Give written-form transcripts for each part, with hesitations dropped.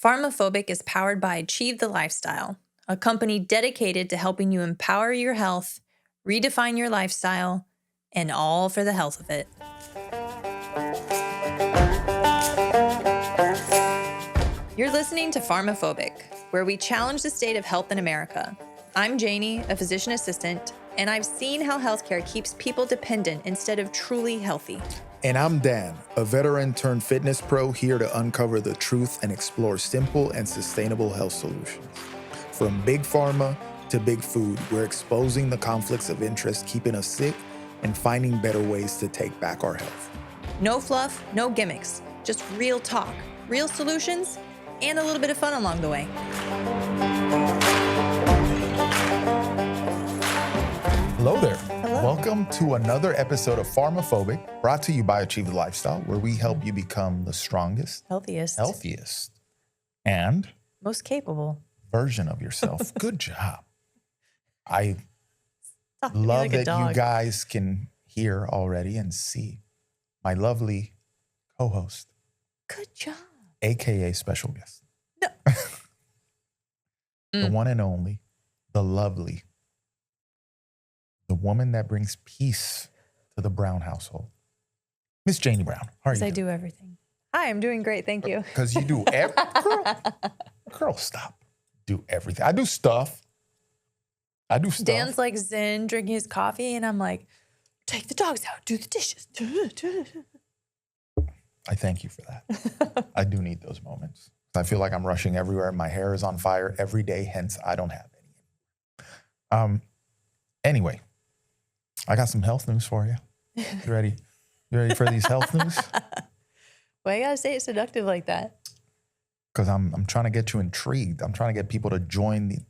PharmaPhobic is powered by Achieve the Lifestyle, a company dedicated to helping you empower your health, redefine your lifestyle, and all for the health of it. You're listening to PharmaPhobic, where we challenge the state of health in America. I'm Janie, a physician assistant, and I've seen how healthcare keeps people dependent instead of truly healthy. And I'm Dan, a veteran turned fitness pro here to uncover the truth and explore simple and sustainable health solutions. From big pharma to big food, we're exposing the conflicts of interest keeping us sick and finding better ways to take back our health. No fluff, no gimmicks, just real talk, real solutions, and a little bit of fun along the way. Hello there. Hello. Welcome to another episode of PharmaPhobic, brought to you by Achieve the Lifestyle, where we help you become the strongest, healthiest, and most capable version of yourself. Good job. I Talk to me love like a that dog. you guys can hear already and see my lovely co-host, Good job. AKA special guest. No. The one and only, the lovely, the woman that brings peace to the Brown household. Miss Janie Brown, how are you Because I doing? do everything. Hi, I'm doing great. Thank you. Because you do girl, stop. Do everything. I do stuff. Dan's like zen, drinking his coffee, and I'm like, take the dogs out, do the dishes. I thank you for that. I do need those moments. I feel like I'm rushing everywhere. My hair is on fire every day, hence I don't have any. Anyway, I got some health news for you. You ready? You ready for these health news? Why you gotta say it seductive like that? Because I'm trying to get you intrigued. I'm trying to get people to join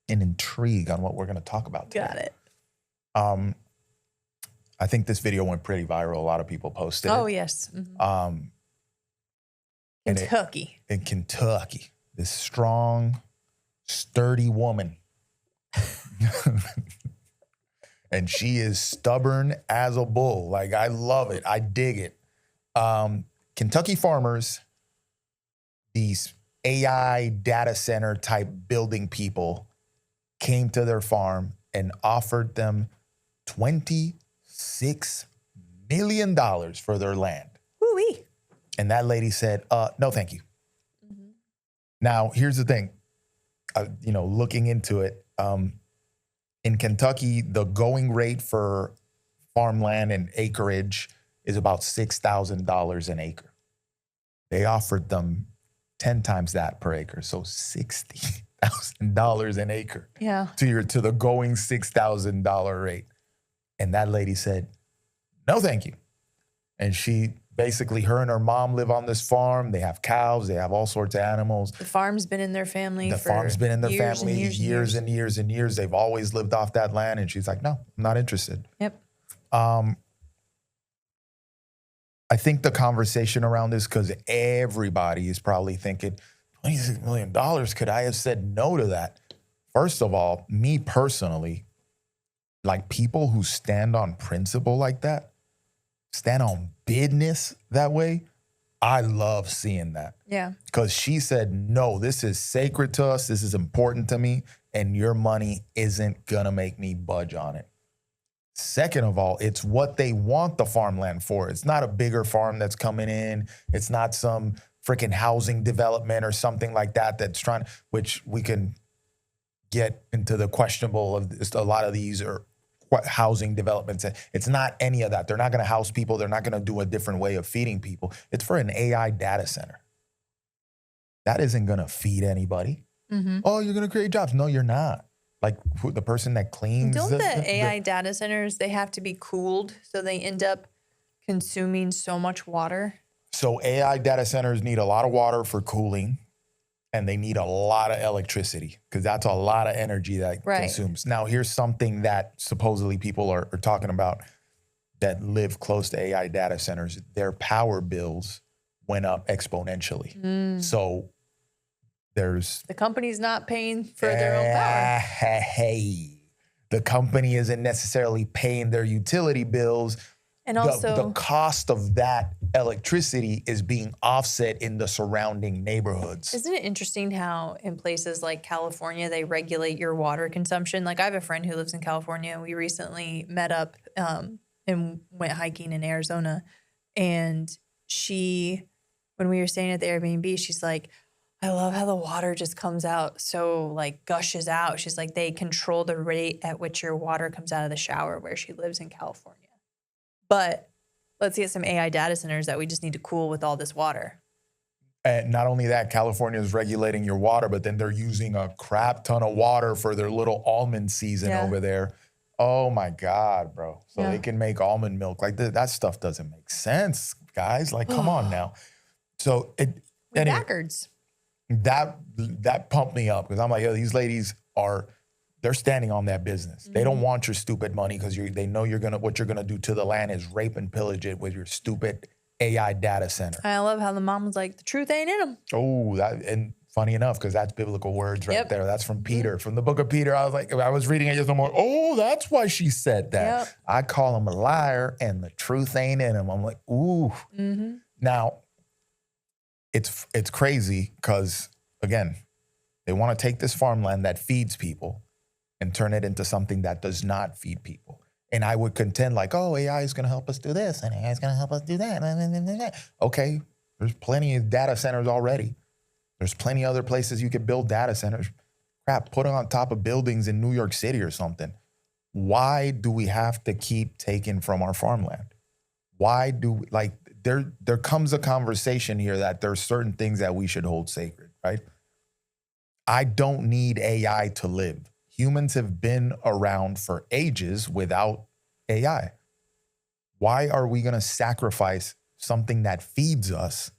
in intrigue on what we're going to talk about today. Got it. I think this video went pretty viral. A lot of people posted Oh, it. yes. Mhm. And Kentucky. in Kentucky, this strong, sturdy woman. And she is stubborn as a bull. Like, I love it. I dig it. Kentucky farmers, these AI data center type building people, came to their farm and offered them $26 million for their land. Woo-wee. And that lady said, no, thank you. Mm-hmm. Now, here's the thing. Looking into it, in Kentucky, the going rate for farmland and acreage is about $6,000 an acre. They offered them 10 times that per acre, so $60,000 an acre. Yeah. To the going $6,000 rate. And that lady said, no, thank you. And she basically, her and her mom live on this farm. They have cows. They have all sorts of animals. The farm's been in their family The farm's been in their family years and years and years. They've always lived off that land. And she's like, no, I'm not interested. Yep. I think the conversation around this, because everybody is probably thinking, $26 million, could I have said no to that? First of all, me personally, like people who stand on principle like that, stand on business that way, I love seeing that. Yeah. Because she said, no, this is sacred to us, this is important to me, and your money isn't gonna make me budge on it. Second of all, it's what they want the farmland for. It's not a bigger farm that's coming in. It's not some freaking housing development or something like that that's trying, which we can get into the questionable of this, a lot of these are housing developments. It's not any of that. They're not going to house people. They're not going to do a different way of feeding people. It's for an AI data center. That isn't going to feed anybody. Mm-hmm. Oh, you're going to create jobs. No, you're not. Like the person that cleans. Don't the AI data centers, they have to be cooled, so they end up consuming so much water? So AI data centers need a lot of water for cooling, and they need a lot of electricity because that's a lot of energy that consumes. Now, here's something that supposedly people are talking about that live close to AI data centers. Their power bills went up exponentially. So there's... The company's not paying for their own power. Hey, the company isn't necessarily paying their utility bills. And the also, cost of that electricity is being offset in the surrounding neighborhoods. isn't it interesting how in places like California, they regulate your water consumption? Like I have a friend who lives in California. We recently met up and went hiking in Arizona. And when we were staying at the Airbnb, she's like, I love how the water just comes out so like gushes out. She's like, they control the rate at which your water comes out of the shower where she lives in California. But let's get some AI data centers that we just need to cool with all this water. And not only that, California is regulating your water, but then they're using a crap ton of water for their little almond season over there. Oh my God, bro. So they can make almond milk. Like that stuff doesn't make sense, guys. Like, come on now. So anyway, Backwards. that pumped me up because I'm like, yo, these ladies they're standing on that business. They don't want your stupid money because they know what you're gonna do to the land is rape and pillage it with your stupid AI data center. I love how the mom was like, the truth ain't in them. Oh, and funny enough, because that's biblical words right there. That's from Peter, from the book of Peter. I was like, I was reading it just more. Oh, that's why she said that. I call him a liar, and the truth ain't in him. I'm like, ooh. Now, it's crazy because again, they want to take this farmland that feeds people and turn it into something that does not feed people. And I would contend like, oh, AI is going to help us do this and AI is going to help us do that. Okay, there's plenty of data centers already. There's plenty of other places you could build data centers. Crap, put it on top of buildings in New York City or something. Why do we have to keep taking from our farmland? Why do there comes a conversation here that there's certain things that we should hold sacred, right? I don't need AI to live. Humans have been around for ages without AI. Why are we going to sacrifice something that feeds us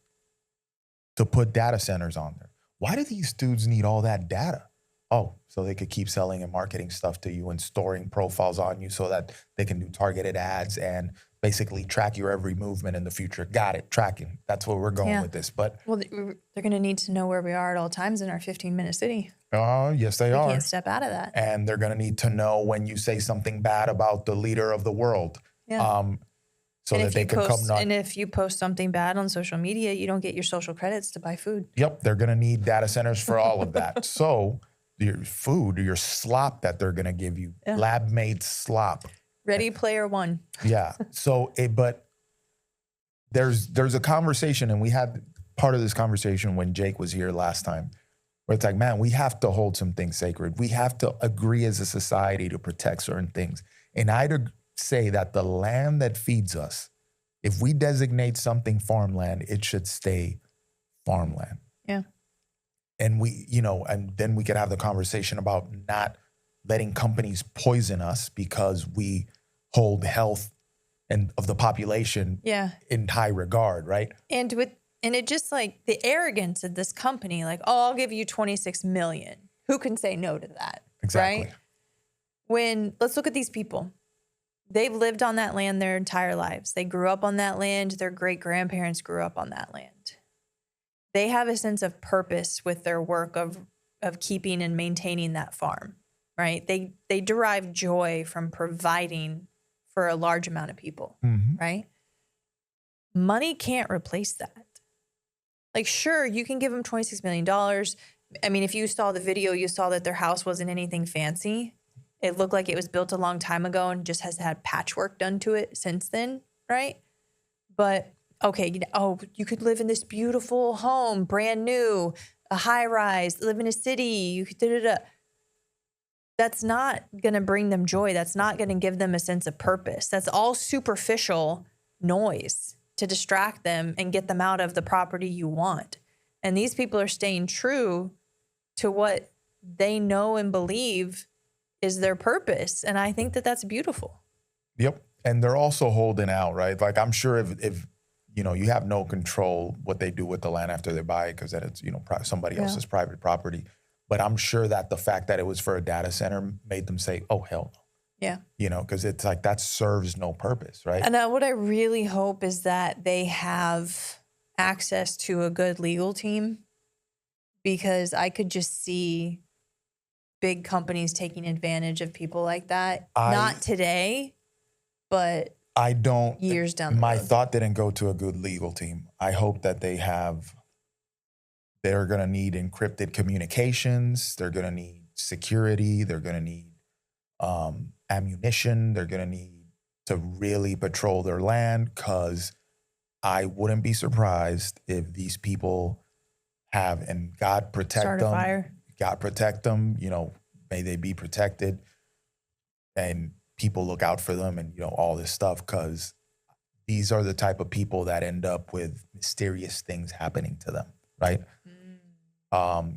to put data centers on there? Why do these dudes need all that data? Oh, so they could keep selling and marketing stuff to you and storing profiles on you so that they can do targeted ads and basically track your every movement in the future. Got it, tracking. That's where we're going with this. But they're going to need to know where we are at all times in our 15-minute city. Yes, they are. We can't step out of that. And they're going to need to know when you say something bad about the leader of the world. So that they can come And if you post something bad on social media, you don't get your social credits to buy food. Yep, they're going to need data centers for all of that. So your food, your slop that they're going to give you, lab-made slop. Ready Player One. Yeah. So, but there's a conversation, and we had part of this conversation when Jake was here last time, where it's like, man, we have to hold some things sacred. We have to agree as a society to protect certain things. And I'd say that the land that feeds us, if we designate something farmland, it should stay farmland. Yeah. And and then we could have the conversation about not letting companies poison us because we hold health and of the population in high regard, right? And it just like the arrogance of this company, like, oh, I'll give you 26 million. Who can say no to that? Exactly. Right? Let's look at these people. They've lived on that land their entire lives. They grew up on that land. Their great-grandparents grew up on that land. They have a sense of purpose with their work of keeping and maintaining that farm, right? They derive joy from providing for a large amount of people, right? Money can't replace that. Like, sure, you can give them $26 million. I mean, if you saw the video, you saw that their house wasn't anything fancy. It looked like it was built a long time ago and just has had patchwork done to it since then, right? But, okay, you could live in this beautiful home, brand new, a high rise, live in a city, you could da-da-da. That's not going to bring them joy. That's not going to give them a sense of purpose. That's all superficial noise to distract them and get them out of the property you want. And these people are staying true to what they know and believe is their purpose. And I think that that's beautiful. Yep. And they're also holding out, right? Like, I'm sure if you have no control what they do with the land after they buy it, because then it's, somebody else's private property. But I'm sure that the fact that it was for a data center made them say, oh, hell no. Yeah. Because it's like that serves no purpose, right? And what I really hope is that they have access to a good legal team, because I could just see big companies taking advantage of people like that. Not today, but I don't. years down the My road. thought didn't go to a good legal team. I hope that they're going to need encrypted communications. They're going to need security. They're going to need ammunition. They're going to need to really patrol their land, because I wouldn't be surprised if these people have, and God protect Start a them. fire. God protect them. May they be protected, and people look out for them, and all this stuff, because these are the type of people that end up with mysterious things happening to them, right?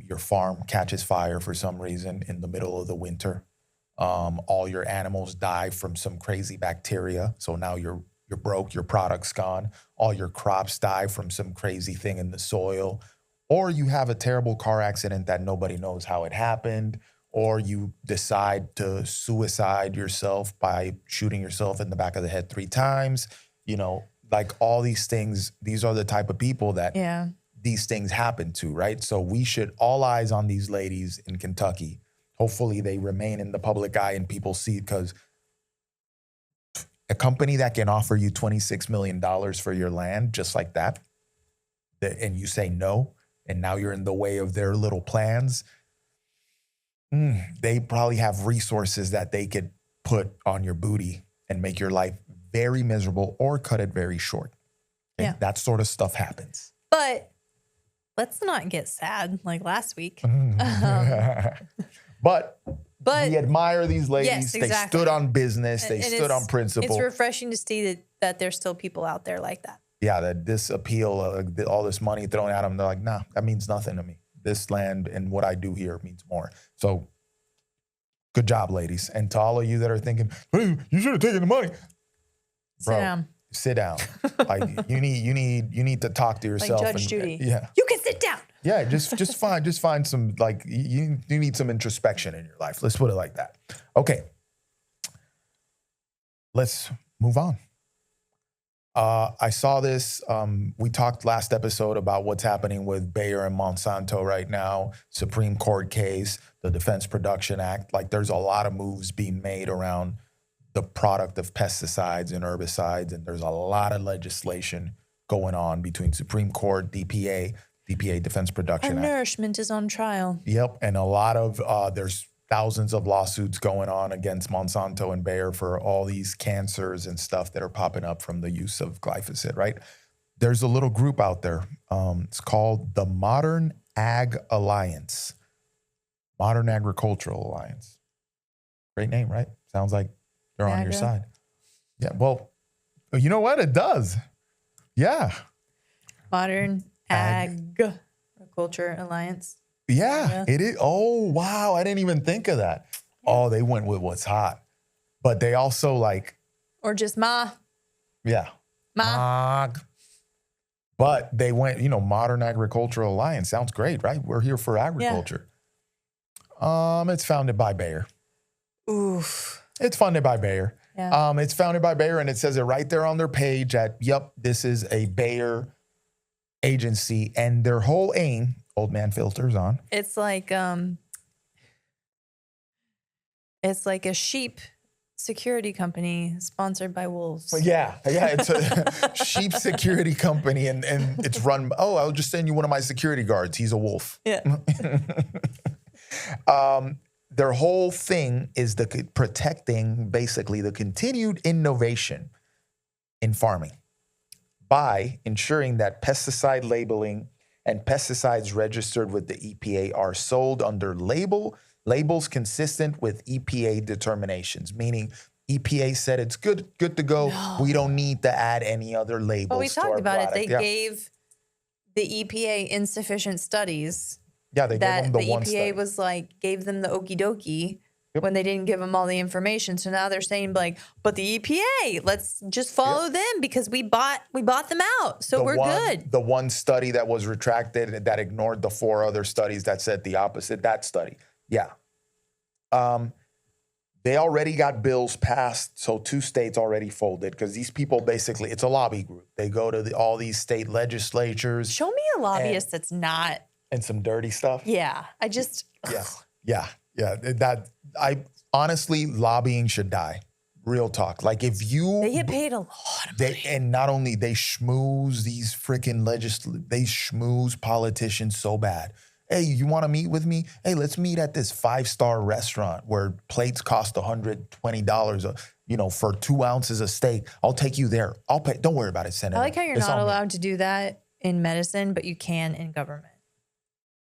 Your farm catches fire for some reason in the middle of the winter. All your animals die from some crazy bacteria. So now you're broke, your product's gone. All your crops die from some crazy thing in the soil. Or you have a terrible car accident that nobody knows how it happened. Or you decide to suicide yourself by shooting yourself in the back of the head 3 times. Like all these things, these are the type of people that these things happen to, right? So we should all eyes on these ladies in Kentucky. Hopefully they remain in the public eye and people see, because a company that can offer you $26 million for your land just like that, and you say no, and now you're in the way of their little plans, they probably have resources that they could put on your booty and make your life very miserable or cut it very short. Okay? Yeah. That sort of stuff happens. But let's not get sad like last week. But But we admire these ladies. yes, exactly. They stood on business. They stood on principle. It's refreshing to see that there's still people out there like that. Yeah, that this appeal, all this money thrown at them, they're like, nah, that means nothing to me. This land and what I do here means more. So good job, ladies. And to all of you that are thinking, hey, you should have taken the money. Sit down. Like you need to talk to yourself. Like Judge Judy. Yeah. You can sit down. Yeah, just find some, like, you need some introspection in your life. Let's put it like that. Okay. Let's move on. I saw this. We talked last episode about what's happening with Bayer and Monsanto right now, Supreme Court case, the Defense Production Act. Like, there's a lot of moves being made around the product of pesticides and herbicides, and there's a lot of legislation going on between Supreme Court, DPA Defense Production Act. Nourishment is on trial. Yep, and a lot of, there's thousands of lawsuits going on against Monsanto and Bayer for all these cancers and stuff that are popping up from the use of glyphosate, right? There's a little group out there. It's called the Modern Ag Alliance. Modern Agricultural Alliance. Great name, right? Sounds like they're on your side. Yeah, well, you know what? It does. Yeah. Modern Agriculture Alliance. Yeah, it is. Oh, wow. I didn't even think of that. Oh, they went with what's hot. But they also like. Or just Ma. Yeah. Ma. But they went, Modern Agricultural Alliance. Sounds great, right? We're here for agriculture. Yeah. It's founded by Bayer. Oof. It's funded by Bayer. Yeah. It's founded by Bayer, and it says it right there on their page this is a Bayer agency, and their whole aim, old man filters on. It's like a sheep security company sponsored by wolves. Yeah, it's a sheep security company, and it's run. Oh, I'll just send you one of my security guards. He's a wolf. Yeah. Their whole thing is protecting basically the continued innovation in farming by ensuring that pesticide labeling and pesticides registered with the EPA are sold under labels consistent with EPA determinations, meaning EPA said it's good to go. No. We don't need to add any other labels. Well, we talked about product. it. They gave the EPA insufficient studies. Yeah, they gave them the one study. The EPA was like, gave them the okie dokie when they didn't give them all the information. So now they're saying like, but the EPA, let's just follow them because we bought them out. So we're good. The one study that was retracted that ignored the 4 other studies that said the opposite, that study. Yeah. They already got bills passed. So 2 states already folded because these people basically, it's a lobby group. They go to all these state legislatures. Show me a lobbyist that's not. And some dirty stuff. Yeah, I just. Yeah. That I honestly, lobbying should die. real talk. Like if you They get paid a lot of money. and not only they schmooze these freaking they schmooze politicians so bad. Hey, you want to meet with me? Hey, let's meet at this 5-star restaurant where plates cost $120, for 2 ounces of steak. I'll take you there. I'll pay. Don't worry about it, Senator. I like how you're It's not on me. allowed to do that in medicine, but you can in government.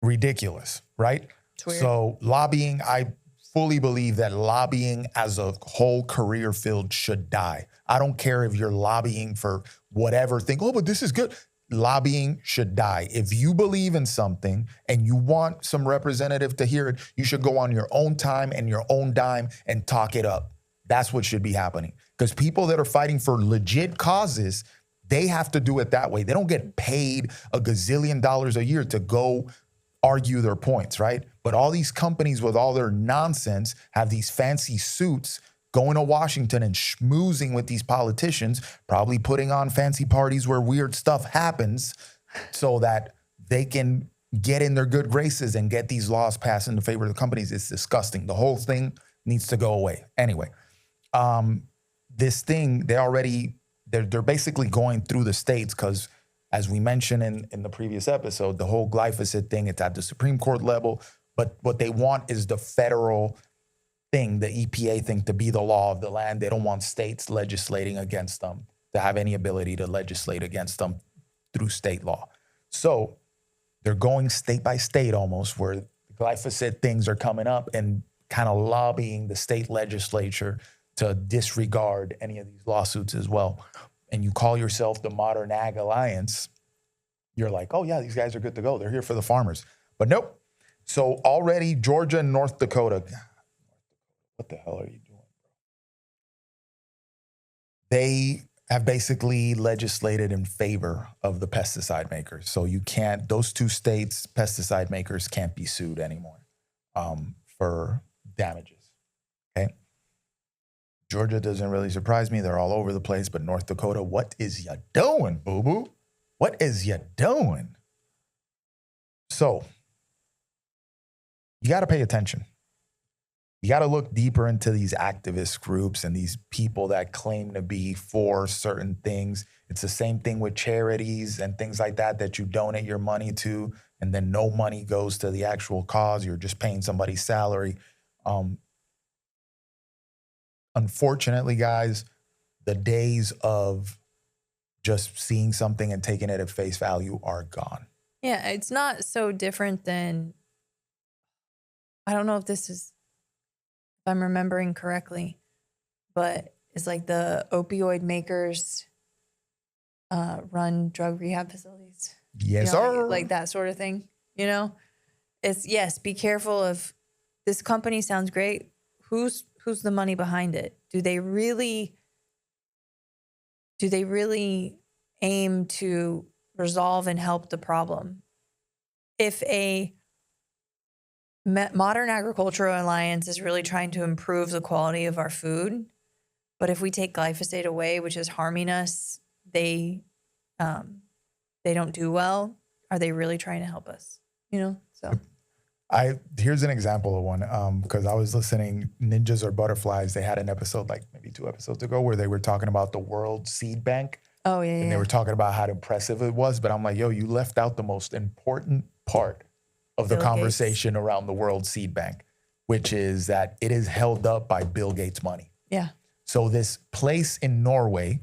Ridiculous, right? It's weird. So lobbying, I fully believe that lobbying as a whole career field should die. I don't care if you're lobbying for whatever thing. Oh, but this is good. Lobbying should die. If you believe in something and you want some representative to hear it, you should go on your own time and your own dime and talk it up. That's what should be happening. Because people that are fighting for legit causes, they have to do it that way. They don't get paid a gazillion dollars a year to go argue their points, right? But all these companies with all their nonsense have these fancy suits going to Washington and schmoozing with these politicians, probably putting on fancy parties where weird stuff happens so that they can get in their good graces and get these laws passed in favor of the companies. It's disgusting. The whole thing needs to go away. Anyway, this thing, they're basically going through the states because, as we mentioned in the previous episode, the whole glyphosate thing, it's at the Supreme Court level. But what they want is the federal thing, the EPA thing, to be the law of the land. They don't want states legislating against them, to have any ability to legislate against them through state law. So they're going state by state almost, where the glyphosate things are coming up and kind of lobbying the state legislature to disregard any of these lawsuits as well. And you call yourself the Modern Ag Alliance, you're like, oh yeah, these guys are good to go. They're here for the farmers. But nope. So already Georgia and North Dakota, what the hell are you doing, bro? They have basically legislated in favor of the pesticide makers. So those 2 states, pesticide makers can't be sued anymore for damages, okay? Georgia doesn't really surprise me. They're all over the place. But North Dakota, what is ya doing, boo-boo? What is ya doing? So you got to pay attention. You got to look deeper into these activist groups and these people that claim to be for certain things. It's the same thing with charities and things like that you donate your money to, and then no money goes to the actual cause. You're just paying somebody's salary. Unfortunately, guys, the days of just seeing something and taking it at face value are gone. Yeah, it's not so different than, I don't know if I'm remembering correctly, but it's like the opioid makers run drug rehab facilities. Yes, sir. Like that sort of thing, It's, yes, be careful of, this company sounds great. Who's the money behind it? Do they really aim to resolve and help the problem? If a Modern Agricultural Alliance is really trying to improve the quality of our food, but if we take glyphosate away, which is harming us, they don't do well. Are they really trying to help us? So. Here's an example of one, because I was listening, Ninjas or Butterflies, they had an episode like maybe 2 episodes ago where they were talking about the World Seed Bank. Oh, yeah, And they were talking about how impressive it was. But I'm like, yo, you left out the most important part of the conversation around the World Seed Bank, which is that it is held up by Bill Gates' money. Yeah. So this place in Norway,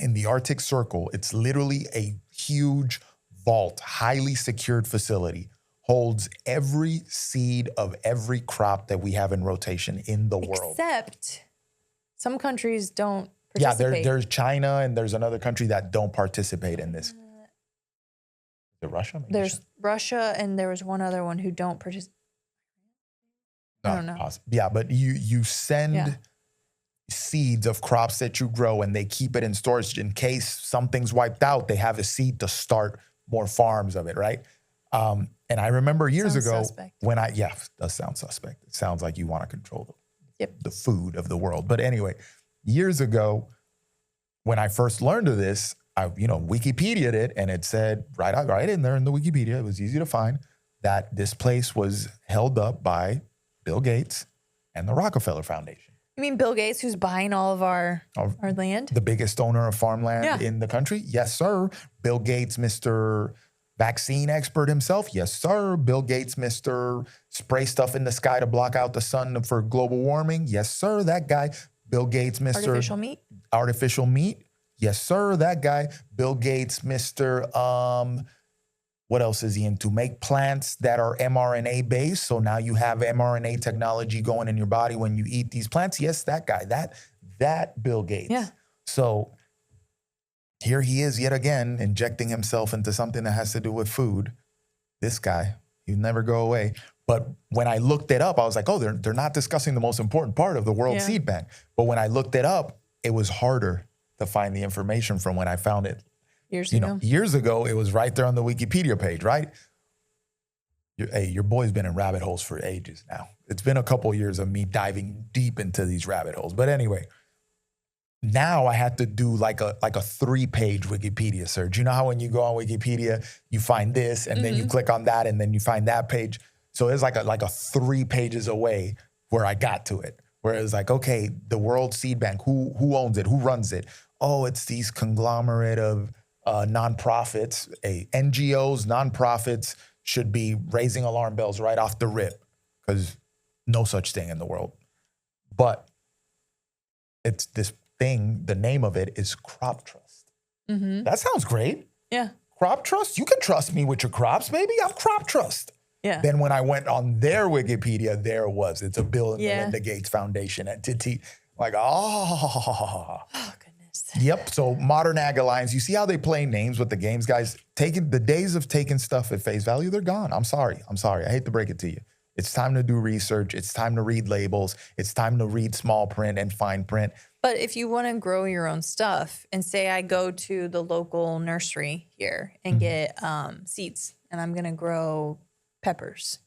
in the Arctic Circle, it's literally a huge vault, highly secured facility, holds every seed of every crop that we have in rotation in the world. Except some countries don't participate. Yeah, there's China and there's another country that don't participate in this. Is it Russia? Maybe There's Russia and there was one other one who don't participate. I don't know. Yeah, but you send seeds of crops that you grow and they keep it in storage in case something's wiped out. They have a seed to start more farms of it, right? And I remember years ago when it does sound suspect. It sounds like you want to control the food of the world. But anyway, years ago, when I first learned of this, I Wikipedia'd it, and it said right in there in the Wikipedia, it was easy to find, that this place was held up by Bill Gates and the Rockefeller Foundation. You mean Bill Gates, who's buying all of our land? The biggest owner of farmland Yeah. in the country? Yes, sir. Bill Gates, Mr. Vaccine expert himself? Yes, sir. Bill Gates, Mr. Spray stuff in the sky to block out the sun for global warming? Yes, sir. That guy. Bill Gates, Mr. Artificial meat? Artificial meat? Yes, sir. That guy. Bill Gates, Mr. What else is he into? Make plants that are mRNA based. So now you have mRNA technology going in your body when you eat these plants. Yes, that guy. That Bill Gates. Yeah. So here he is yet again injecting himself into something that has to do with food. This guy, he'll never go away. But when I looked it up, I was like, oh, they're not discussing the most important part of the World Seed Bank. But when I looked it up, it was harder to find the information from when I found it. Years ago, it was right there on the Wikipedia page, right? Your boy's been in rabbit holes for ages now. It's been a couple years of me diving deep into these rabbit holes. But anyway, now I had to do like a 3-page Wikipedia search. You know how when you go on Wikipedia, you find this and then you click on that and then you find that page. So it's like a 3 pages away where I got to it. Where it was like, okay, the World Seed Bank, who owns it? Who runs it? Oh, it's these conglomerate of nonprofits, NGOs, nonprofits should be raising alarm bells right off the rip because no such thing in the world. But it's this thing, the name of it is Crop Trust. That sounds great. Yeah. Crop Trust? You can trust me with your crops, baby. I'm Crop Trust. Yeah. Then when I went on their Wikipedia, there it was. It's a Bill and Melinda Gates Foundation entity. Like, Oh, goodness. Yep. So Modern Ag Alliance, you see how they play names with the games, guys? The days of taking stuff at face value, they're gone. I'm sorry. I hate to break it to you. It's time to do research. It's time to read labels. It's time to read small print and fine print. But if you want to grow your own stuff and say I go to the local nursery here and get seeds and I'm going to grow peppers,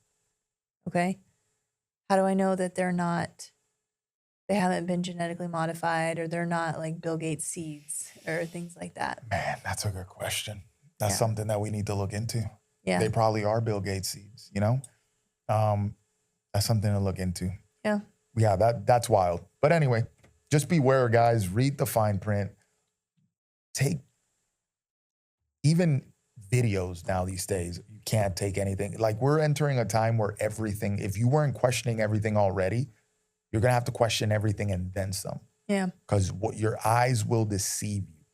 okay? How do I know that they haven't been genetically modified or they're not like Bill Gates seeds or things like that? Man, that's a good question. That's something that we need to look into. Yeah. They probably are Bill Gates seeds, you know? That's something to look into. Yeah. Yeah, that's wild. But anyway, just beware, guys. Read the fine print. Take even videos now these days. You can't take anything. Like we're entering a time where everything, if you weren't questioning everything already, you're going to have to question everything and then some. Yeah. Because your eyes will deceive you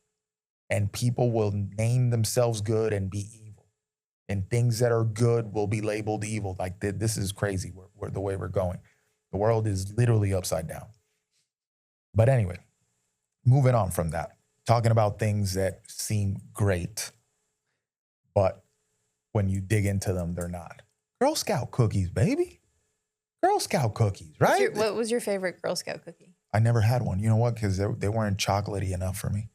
and people will name themselves good and be evil. And things that are good will be labeled evil. Like this is crazy where the way we're going. The world is literally upside down. But anyway, moving on from that, talking about things that seem great, but when you dig into them, they're not. Girl Scout cookies, baby. Girl Scout cookies, right? What was your favorite Girl Scout cookie? I never had one. You know what? Because they weren't chocolatey enough for me.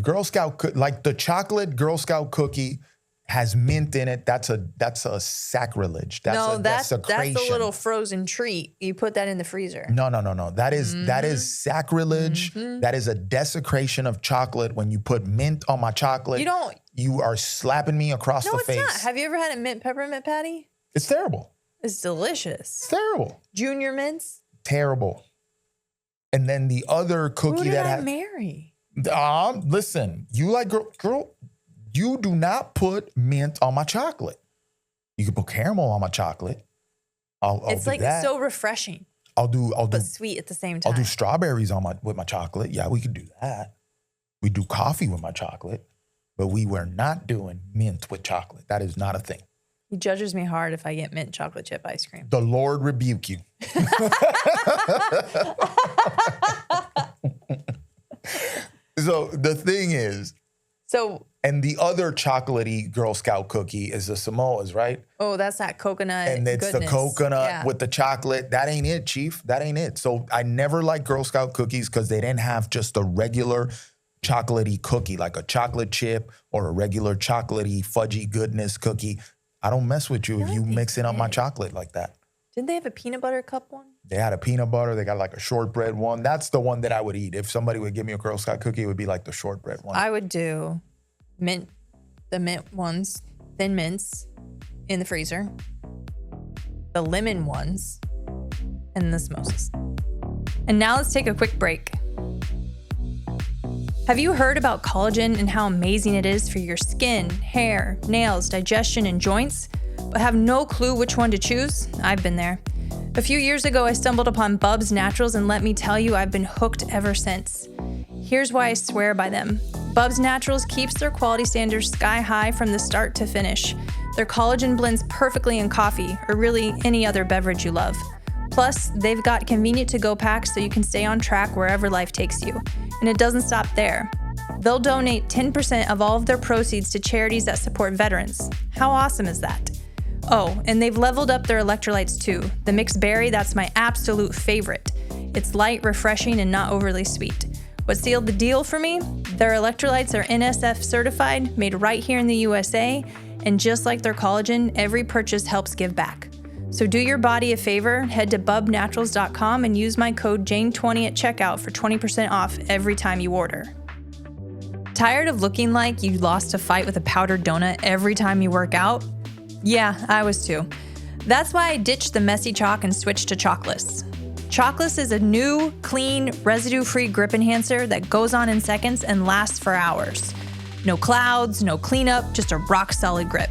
Girl Scout, like the chocolate Girl Scout cookie has mint in it. That's a sacrilege. That's a desecration. That's a little frozen treat. You put that in the freezer. No. That is sacrilege. That is a desecration of chocolate. When you put mint on my chocolate, you are slapping me across the face. No, it's not. Have you ever had a mint peppermint patty? It's terrible. It's delicious. It's terrible. Junior mints? Terrible. And then the other cookie Who did I marry? Listen, you like girl, you do not put mint on my chocolate. You can put caramel on my chocolate. It's like that. So refreshing. I'll do but sweet at the same time. I'll do strawberries with my chocolate. Yeah, we could do that. We do coffee with my chocolate, but we were not doing mint with chocolate. That is not a thing. He judges me hard if I get mint chocolate chip ice cream. The Lord rebuke you. So the thing is, and the other chocolatey Girl Scout cookie is the Samoas, right? Oh, that's that coconut. And it's the coconut with the chocolate. That ain't it, Chief. That ain't it. So I never liked Girl Scout cookies because they didn't have just a regular chocolatey cookie, like a chocolate chip or a regular chocolatey fudgy goodness cookie. I don't mess with you if you mixing up my chocolate like that. Didn't they have a peanut butter cup one? They had a peanut butter. They got like a shortbread one. That's the one that I would eat. If somebody would give me a Girl Scout cookie, it would be like the shortbread one. I would do the mint ones, thin mints in the freezer, the lemon ones, and the samosas. And now let's take a quick break. Have you heard about collagen and how amazing it is for your skin, hair, nails, digestion, and joints, but have no clue which one to choose? I've been there. A few years ago, I stumbled upon Bubs Naturals, and let me tell you, I've been hooked ever since. Here's why I swear by them. Bubs Naturals keeps their quality standards sky high from the start to finish. Their collagen blends perfectly in coffee, or really any other beverage you love. Plus, they've got convenient to-go packs so you can stay on track wherever life takes you. And it doesn't stop there. They'll donate 10% of all of their proceeds to charities that support veterans. How awesome is that? Oh, and they've leveled up their electrolytes too. The mixed berry, that's my absolute favorite. It's light, refreshing, and not overly sweet. What sealed the deal for me? Their electrolytes are NSF certified, made right here in the USA, and just like their collagen, every purchase helps give back. So do your body a favor, head to bubnaturals.com and use my code JANE20 at checkout for 20% off every time you order. Tired of looking like you lost a fight with a powdered donut every time you work out? Yeah, I was too. That's why I ditched the messy chalk and switched to Chalkless. Chalkless is a new, clean, residue-free grip enhancer that goes on in seconds and lasts for hours. No clouds, no cleanup, just a rock-solid grip.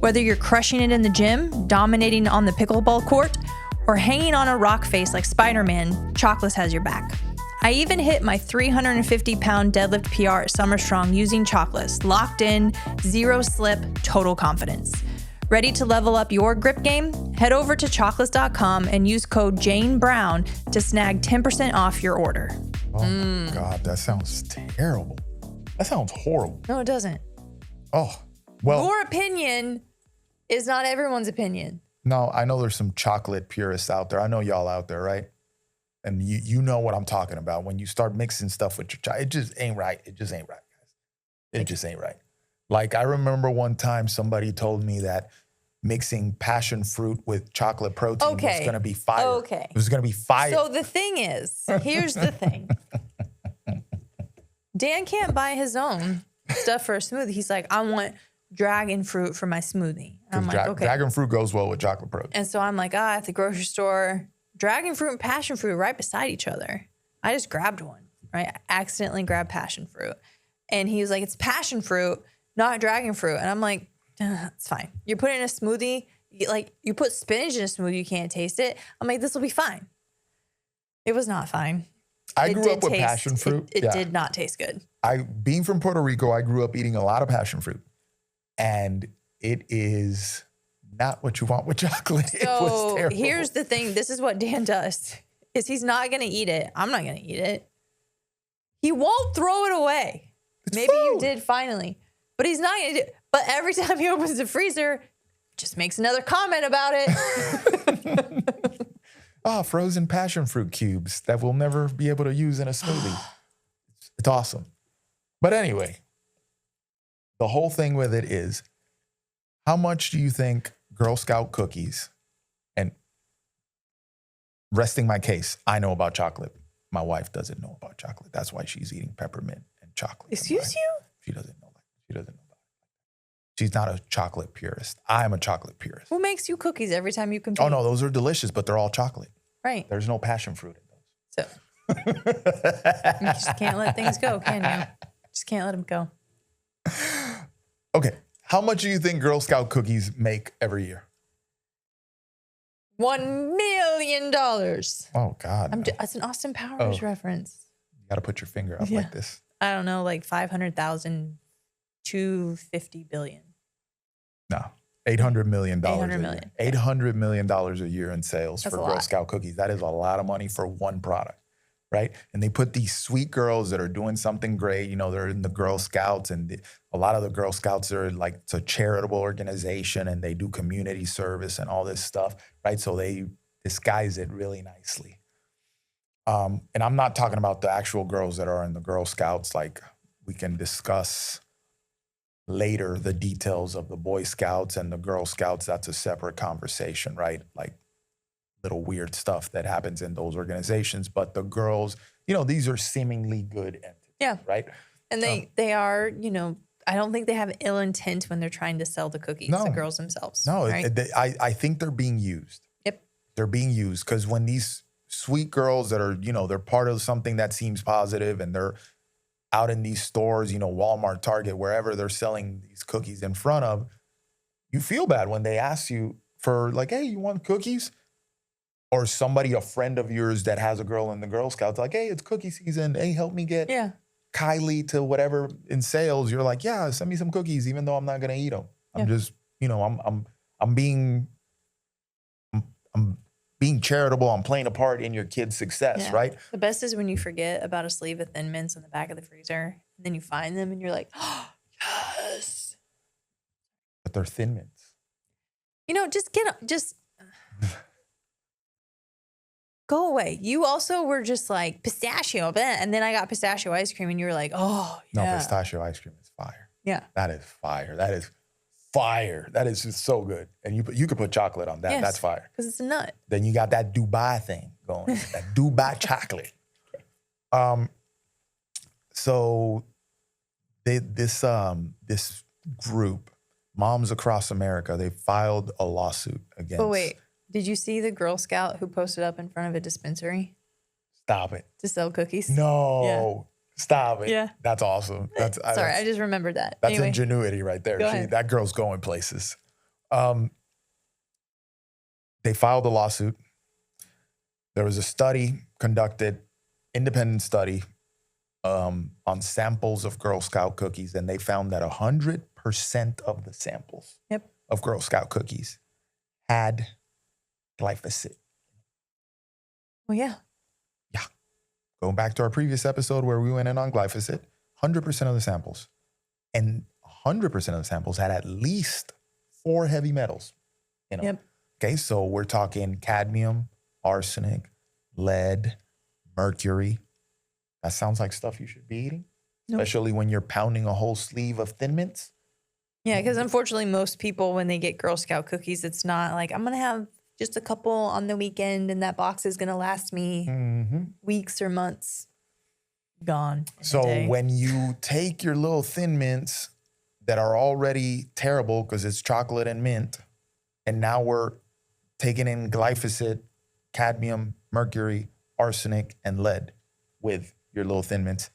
Whether you're crushing it in the gym, dominating on the pickleball court, or hanging on a rock face like Spider-Man, Chalkless has your back. I even hit my 350-pound deadlift PR at Summer Strong using Chalkless. Locked in, zero slip, total confidence. Ready to level up your grip game? Head over to chalkless.com and use code JaneBrown to snag 10% off your order. Oh my God, that sounds terrible. That sounds horrible. No, it doesn't. Oh, well. Your opinion is not everyone's opinion. No, I know there's some chocolate purists out there. I know y'all out there, right? And you know what I'm talking about. When you start mixing stuff with your chocolate, it just ain't right. It just ain't right, guys. It just ain't right. Like, I remember one time somebody told me that mixing passion fruit with chocolate protein was going to be fire. Okay. It was going to be fire. So the thing is, here's the thing. Dan can't buy his own stuff for a smoothie. He's like, I want dragon fruit for my smoothie. And I'm like, okay. Dragon fruit goes well with chocolate protein. And so I'm like, at the grocery store, dragon fruit and passion fruit right beside each other. I just grabbed one, right? I accidentally grabbed passion fruit. And he was like, it's passion fruit, not dragon fruit. And I'm like, it's fine. You put it in a smoothie, you put spinach in a smoothie, you can't taste it. I'm like, this will be fine. It was not fine. I grew up with passion fruit. It did not taste good. Being from Puerto Rico, I grew up eating a lot of passion fruit. And it is not what you want with chocolate. It was terrible. Here's the thing. This is what Dan does, is he's not going to eat it. I'm not going to eat it. He won't throw it away. Maybe you did finally. But he's not going to do it. But every time he opens the freezer, just makes another comment about it. Frozen passion fruit cubes that we'll never be able to use in a smoothie. It's awesome. But anyway, the whole thing with it is, how much do you think Girl Scout cookies, and resting my case, I know about chocolate. My wife doesn't know about chocolate. That's why she's eating peppermint and chocolate. Excuse you? She doesn't know that. She doesn't know about it. She's not a chocolate purist. I'm a chocolate purist. Who makes you cookies every time you compete? Oh, no, those are delicious, but they're all chocolate. Right. There's no passion fruit in those. So you just can't let things go, can you? Just can't let them go. Okay. How much do you think Girl Scout cookies make every year? $1 million. Oh, God. That's an Austin Powers reference. You got to put your finger up like this. I don't know, like 500,000 to 50 billion. No. $800 million. $800 million. $800 million a year in sales for Girl lot. Scout cookies. That is a lot of money for one product, right? And they put these sweet girls that are doing something great. You know, they're in the Girl Scouts, and a lot of the Girl Scouts are like, it's a charitable organization, and they do community service and all this stuff, right? So they disguise it really nicely. And I'm not talking about the actual girls that are in the Girl Scouts. Like, we can discuss later the details of the Boy Scouts and the Girl Scouts. That's a separate conversation, right? Like, little weird stuff that happens in those organizations. But the girls, you know, these are seemingly good entities, right? And they are, you know, I don't think they have ill intent when they're trying to sell the cookies, the girls themselves. No, right? I think they're being used. Yep. They're being used because when these sweet girls that are, they're part of something that seems positive, and they're out in these stores, Walmart, Target, wherever they're selling these cookies in front of, you feel bad when they ask you for like, hey, you want cookies? Or somebody, a friend of yours that has a girl in the Girl Scouts, like, hey, it's cookie season. Hey, help me get Kylie to whatever in sales. You're like, yeah, send me some cookies, even though I'm not gonna eat them. I'm just, I'm being charitable. I'm playing a part in your kid's success, right? The best is when you forget about a sleeve of Thin Mints in the back of the freezer, and then you find them, and you're like, oh, yes. But they're Thin Mints. Just go away. You also were just like pistachio, and then I got pistachio ice cream, and you were like, oh, yeah. No, pistachio ice cream is fire. Yeah. That is fire. That is fire. That is just so good. And you could put chocolate on that. Yes, that's fire. because it's a nut. Then you got that Dubai thing going. That Dubai chocolate. So this group, Moms Across America, they filed a lawsuit against. But wait, did you see the Girl Scout who posted up in front of a dispensary? Stop it. To sell cookies? No. Stop it. Yeah. That's awesome. Sorry, I just remembered that. That's ingenuity right there. Go ahead. That girl's going places. They filed a lawsuit. There was a study conducted, independent study, on samples of Girl Scout cookies, and they found that 100% of the samples of Girl Scout cookies had glyphosate. Well, yeah. Yeah. Going back to our previous episode where we went in on glyphosate, 100% of the samples. And 100% of the samples had at least 4 heavy metals in them. Okay, so we're talking cadmium, arsenic, lead, mercury. That sounds like stuff you should be eating, especially when you're pounding a whole sleeve of Thin Mints. Yeah, because unfortunately, most people, when they get Girl Scout cookies, it's not like, I'm going to have just a couple on the weekend and that box is going to last me weeks or months. Gone. So when you take your little Thin Mints that are already terrible because it's chocolate and mint, and now we're taking in glyphosate, cadmium, mercury, arsenic, and lead with your little Thin Mints.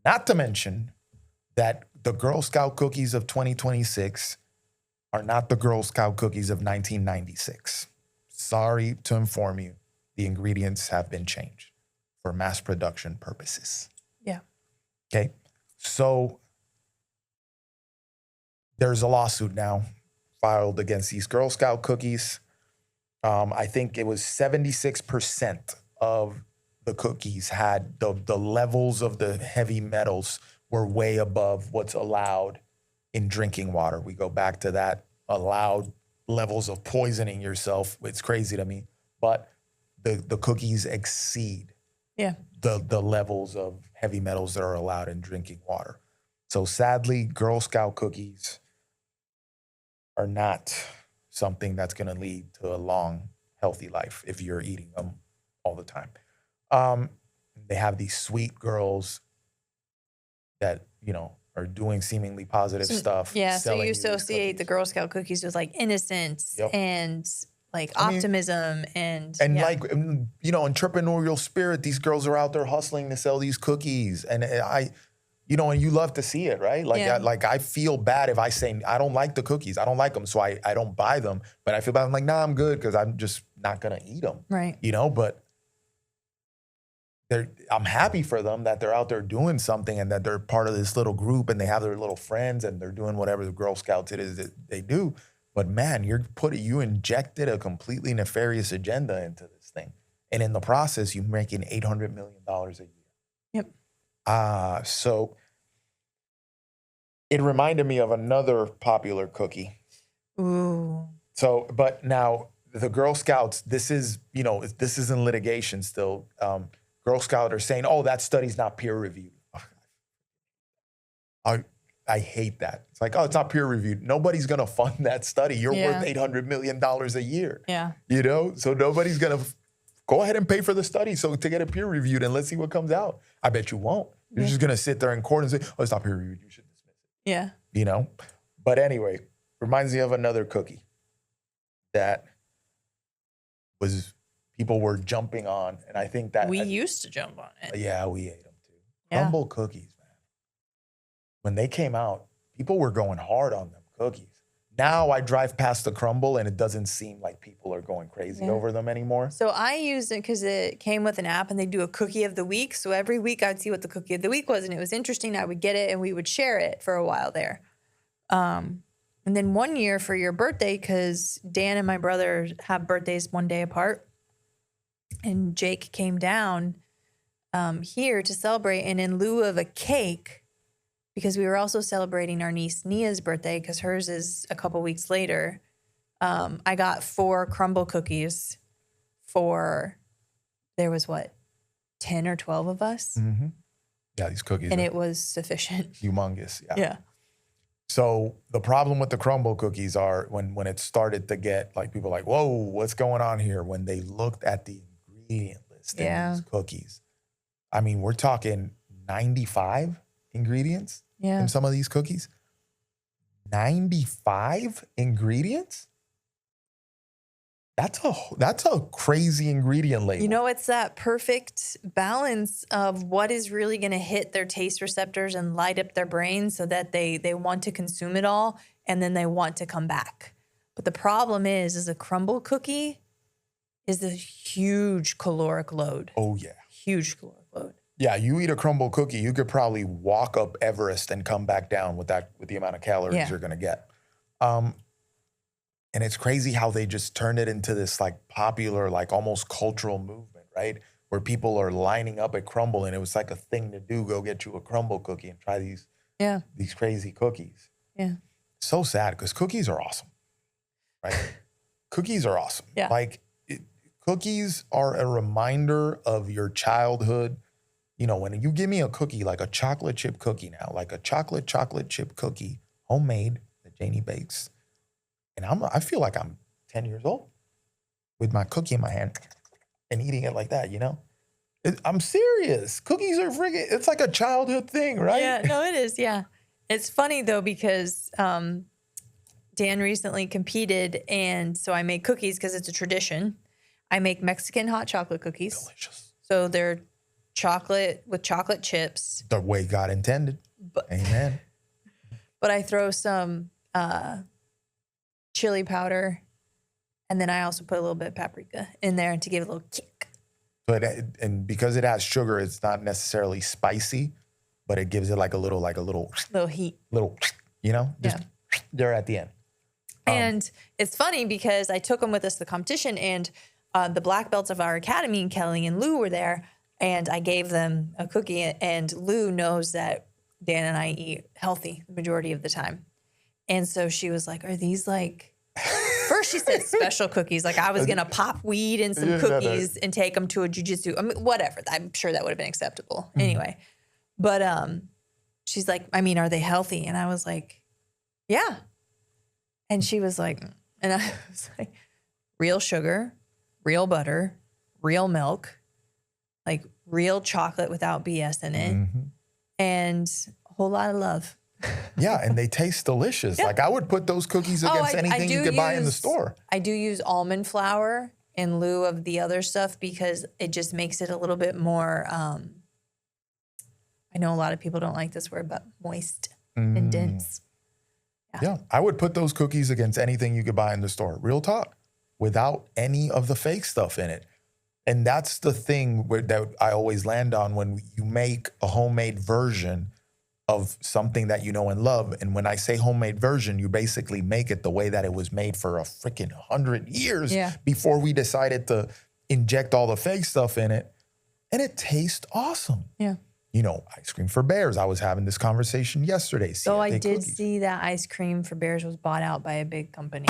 Not to mention that the Girl Scout cookies of 2026 are not the Girl Scout cookies of 1996. Sorry to inform you, the ingredients have been changed for mass production purposes. Yeah. Okay. So there's a lawsuit now filed against these Girl Scout cookies. I think it was 76% of the cookies had the levels of the heavy metals were way above what's allowed in drinking water. We go back to that allowed levels of poisoning yourself. It's crazy to me, but the cookies exceed the levels of heavy metals that are allowed in drinking water. So sadly, Girl Scout cookies are not something that's going to lead to a long, healthy life if you're eating them all the time. They have these sweet girls that, are doing seemingly positive stuff. Yeah, so you associate the Girl Scout cookies with like innocence and like optimism and like, entrepreneurial spirit. These girls are out there hustling to sell these cookies. And and you love to see it, right? Like, I feel bad if I say, I don't like the cookies. I don't like them, so I don't buy them. But I feel bad. I'm like, nah, I'm good because I'm just not going to eat them. Right. But I'm happy for them that they're out there doing something and that they're part of this little group and they have their little friends and they're doing whatever the Girl Scouts it is that they do. But man, you injected a completely nefarious agenda into this thing. And in the process, you're making $800 million a year. Yep. So it reminded me of another popular cookie. Ooh. So, but now the Girl Scouts, this is in litigation still. Girl Scouts are saying, oh, that study's not peer reviewed. I hate that. It's like, oh, it's not peer reviewed. Nobody's going to fund that study. You're worth $800 million a year. Yeah. So nobody's going to go ahead and pay for the study to get it peer reviewed and let's see what comes out. I bet you won't. You're just going to sit there in court and say, oh, it's not peer reviewed. You should dismiss it. Yeah. But anyway, reminds me of another cookie that was people were jumping on. And I think that We used to jump on it. yeah, we ate them too. Yeah. Crumble cookies, man. When they came out, people were going hard on them cookies. Now I drive past the Crumble and it doesn't seem like people are going crazy over them anymore. So I used it because it came with an app and they do a cookie of the week. So every week I'd see what the cookie of the week was and it was interesting. I would get it and we would share it for a while there. And then one year for your birthday, because Dan and my brother have birthdays one day apart, and Jake came down here to celebrate. And in lieu of a cake, because we were also celebrating our niece Nia's birthday, because hers is a couple weeks later, I got 4 crumble cookies there was 10 or 12 of us? Mm-hmm. Yeah, these cookies. And it was sufficient. Humongous. Yeah. So the problem with the Crumble cookies are when it started to get like people like, whoa, what's going on here? When they looked at the ingredient list in these cookies. I mean, we're talking 95 ingredients in some of these cookies. 95 ingredients? That's a crazy ingredient label. You know, it's that perfect balance of what is really going to hit their taste receptors and light up their brains so that they want to consume it all and then they want to come back. But the problem is a crumble cookie is a huge caloric load. Oh, yeah. Huge caloric load. Yeah, you eat a crumble cookie, you could probably walk up Everest and come back down with the amount of calories you're going to get. And it's crazy how they just turned it into this like popular, like almost cultural movement, right? Where people are lining up at Crumble and it was like a thing to do. Go get you a crumble cookie and try these crazy cookies. Yeah. So sad because cookies are awesome, right? Cookies are awesome. Yeah. Like cookies are a reminder of your childhood. You know, when you give me a cookie, like a chocolate chip cookie now, like a chocolate chip cookie, homemade that Janie bakes. And I feel like I'm 10 years old with my cookie in my hand and eating it like that, you know? I'm serious. Cookies are freaking, it's like a childhood thing, right? Yeah, no, it is. Yeah. It's funny though, because Dan recently competed. And so I make cookies because it's a tradition. I make Mexican hot chocolate cookies. Delicious. So they're chocolate with chocolate chips. The way God intended. Amen. But I throw some chili powder, and then I also put a little bit of paprika in there to give it a little kick. But and because it has sugar, it's not necessarily spicy, but it gives it like a little heat, you know, just there at the end. And it's funny because I took them with us to the competition, and the black belts of our academy, Kelly and Lou, were there, and I gave them a cookie. And Lou knows that Dan and I eat healthy the majority of the time. And so she was like, are these like, first she said special cookies. Like I was going to pop weed in some cookies and take them to a jiu-jitsu. I mean, whatever. I'm sure that would have been acceptable anyway. But she's like, I mean, are they healthy? And I was like, yeah. And she was like, and I was like, real sugar, real butter, real milk, like real chocolate without BS in it, and a whole lot of love. Yeah, and they taste delicious. Yeah. Like I would put those cookies against anything you could buy in the store. I do use almond flour in lieu of the other stuff because it just makes it a little bit more, I know a lot of people don't like this word, but moist and dense. Yeah, I would put those cookies against anything you could buy in the store. Real talk, without any of the fake stuff in it. And that's the thing that I always land on when you make a homemade version of something that you know and love. And when I say homemade version, you basically make it the way that it was made for a freaking 100 years before we decided to inject all the fake stuff in it. And it tastes awesome. Yeah. You know, ice cream for bears. I was having this conversation yesterday. So I did see that ice cream for bears was bought out by a big company.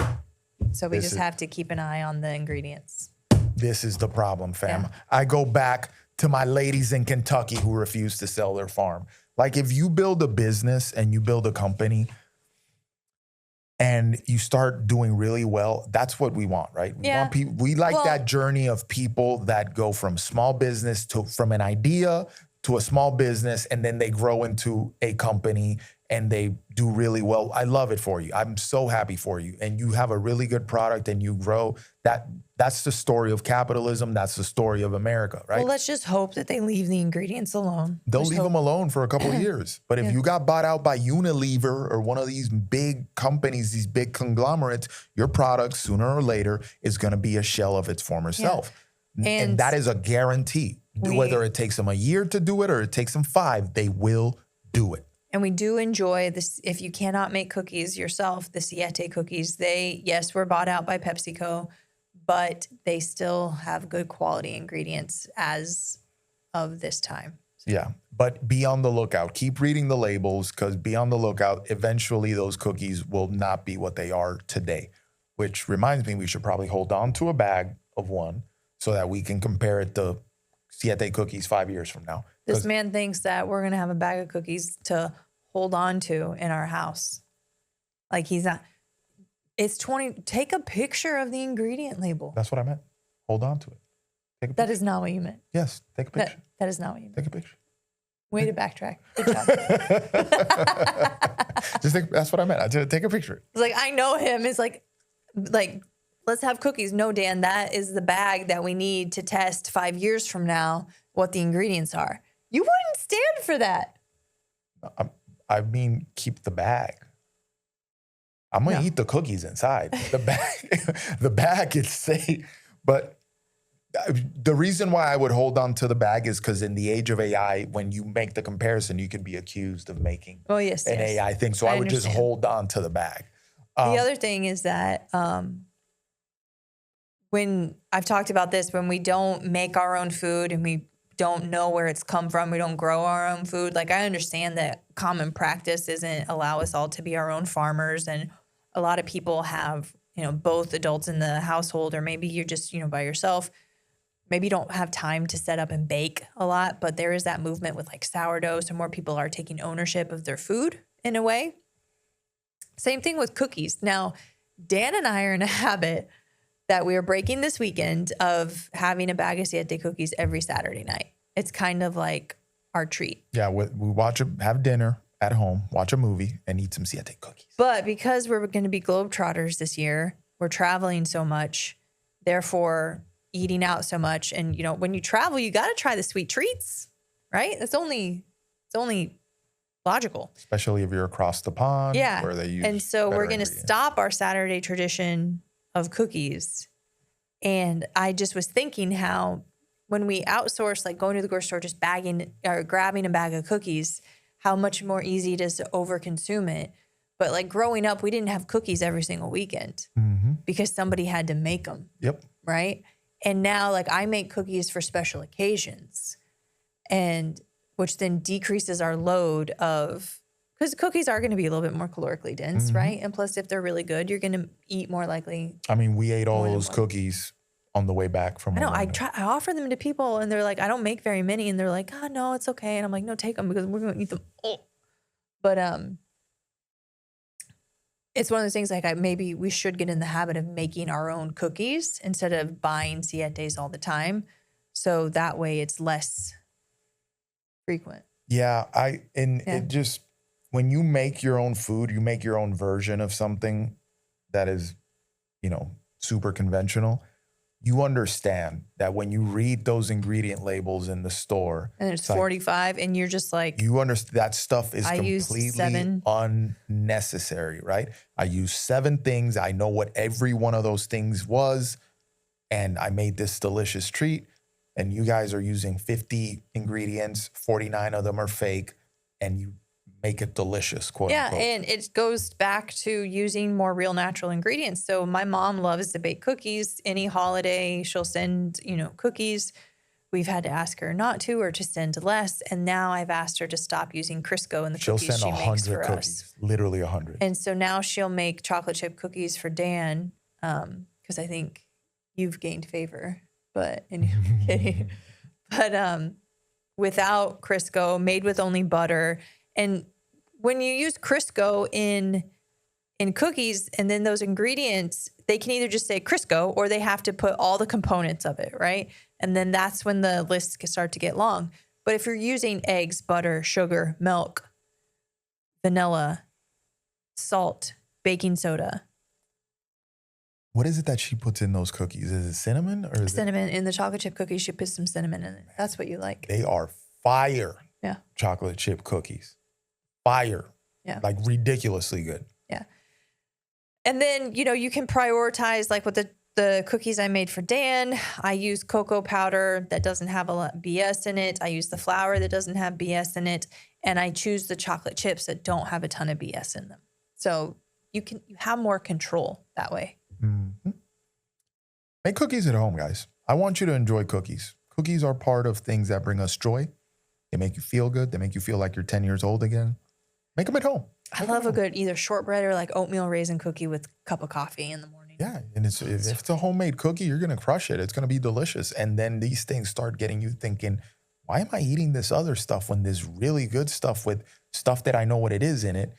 So we just have to keep an eye on the ingredients. This is the problem, fam. Yeah. I go back to my ladies in Kentucky who refuse to sell their farm. Like if you build a business and you build a company and you start doing really well, that's what we want, right? We want people. We like that journey of people that go from small business from an idea to a small business and then they grow into a company and they do really well. I love it for you. I'm so happy for you. And you have a really good product and you grow. That's the story of capitalism. That's the story of America, right? Well, let's just hope that they leave the ingredients alone. They'll leave them alone for a couple of years. But if you got bought out by Unilever or one of these big companies, these big conglomerates, your product sooner or later is going to be a shell of its former self. And that is a guarantee. Whether it takes them a year to do it or it takes them 5, they will do it. And we do enjoy this. If you cannot make cookies yourself, the Siete cookies, they, yes, were bought out by PepsiCo, but they still have good quality ingredients as of this time. Yeah, but be on the lookout. Keep reading the labels because be on the lookout. Eventually, those cookies will not be what they are today, which reminds me we should probably hold on to a bag of one so that we can compare it to Siete cookies 5 years from now. This man thinks that we're going to have a bag of cookies to hold on to in our house. Like he's not. It's 20. Take a picture of the ingredient label. That's what I meant. Hold on to it. Take a That is not what you meant. Yes, take a picture. That is not what you meant. Take a picture. Way to backtrack. Good job. That's what I meant. I just take a picture. It's like, I know him. It's like, let's have cookies. No, Dan, that is the bag that we need to test 5 years from now what the ingredients are. You wouldn't stand for that. I mean, keep the bag. I'm going to eat the cookies inside. The bag is safe. But the reason why I would hold on to the bag is because in the age of AI, when you make the comparison, you could be accused of making an AI thing. So I would just hold on to the bag. The other thing is that when I've talked about this, when we don't make our own food and we don't know where it's come from, we don't grow our own food. Like I understand that common practice isn't allow us all to be our own farmers. And a lot of people have, both adults in the household, or maybe you're just, by yourself. Maybe you don't have time to set up and bake a lot, but there is that movement with like sourdough. So more people are taking ownership of their food in a way. Same thing with cookies. Now, Dan and I are in a habit that we are breaking this weekend of having a bag of Siete cookies every Saturday night. It's kind of like our treat. Yeah, we have dinner at home, watch a movie, and eat some Siete cookies. But because we're going to be globetrotters this year, we're traveling so much, therefore eating out so much. And, when you travel, you got to try the sweet treats, right? It's only logical. Especially if you're across the pond. Yeah. Where they use and so we're going to stop our Saturday tradition of cookies. And I just was thinking how when we outsource, like going to the grocery store, just bagging or grabbing a bag of cookies, how much more easy it is to overconsume it. But like growing up, we didn't have cookies every single weekend because somebody had to make them. Yep. Right. And now like I make cookies for special occasions, and which then decreases our load of, because cookies are going to be a little bit more calorically dense, right? And plus, if they're really good, you're going to eat more likely. I mean, we ate all those cookies on the way back from. I know. I offer them to people, and they're like, "I don't make very many," and they're like, "Oh no, it's okay." And I'm like, "No, take them because we're going to eat them." Oh. But it's one of those things like maybe we should get in the habit of making our own cookies instead of buying Sietes all the time, so that way it's less frequent. Yeah, it just. When you make your own food, you make your own version of something that is, super conventional. You understand that when you read those ingredient labels in the store. And it's 45 and you're just like. You understand that stuff is completely unnecessary, right? I used 7 things. I know what every one of those things was. And I made this delicious treat. And you guys are using 50 ingredients. 49 of them are fake. And you make it delicious, quote unquote. And it goes back to using more real natural ingredients. So my mom loves to bake cookies. Any holiday, she'll send, cookies. We've had to ask her not to or to send less. And now I've asked her to stop using Crisco in the cookies she makes for us. Literally 100. And so now she'll make chocolate chip cookies for Dan because I think you've gained favor. But kidding. But without Crisco, made with only butter. And when you use Crisco in cookies and then those ingredients, they can either just say Crisco or they have to put all the components of it, right? And then that's when the lists start to get long. But if you're using eggs, butter, sugar, milk, vanilla, salt, baking soda. What is it that she puts in those cookies? Is it cinnamon or is cinnamon in the chocolate chip cookies? She puts some cinnamon in it. That's what you like. They are fire. Yeah. Chocolate chip cookies. Fire. Yeah. Like ridiculously good. Yeah. And then, you can prioritize like with the cookies I made for Dan. I use cocoa powder that doesn't have a lot of BS in it. I use the flour that doesn't have BS in it. And I choose the chocolate chips that don't have a ton of BS in them. So you have more control that way. Mm-hmm. Make cookies at home, guys. I want you to enjoy cookies. Cookies are part of things that bring us joy. They make you feel good. They make you feel like you're 10 years old again. Make them at home. I love a good either shortbread or like oatmeal raisin cookie with a cup of coffee in the morning. Yeah, and if it's a homemade cookie, you're going to crush it. It's going to be delicious. And then these things start getting you thinking, why am I eating this other stuff when this really good stuff with stuff that I know what it is in it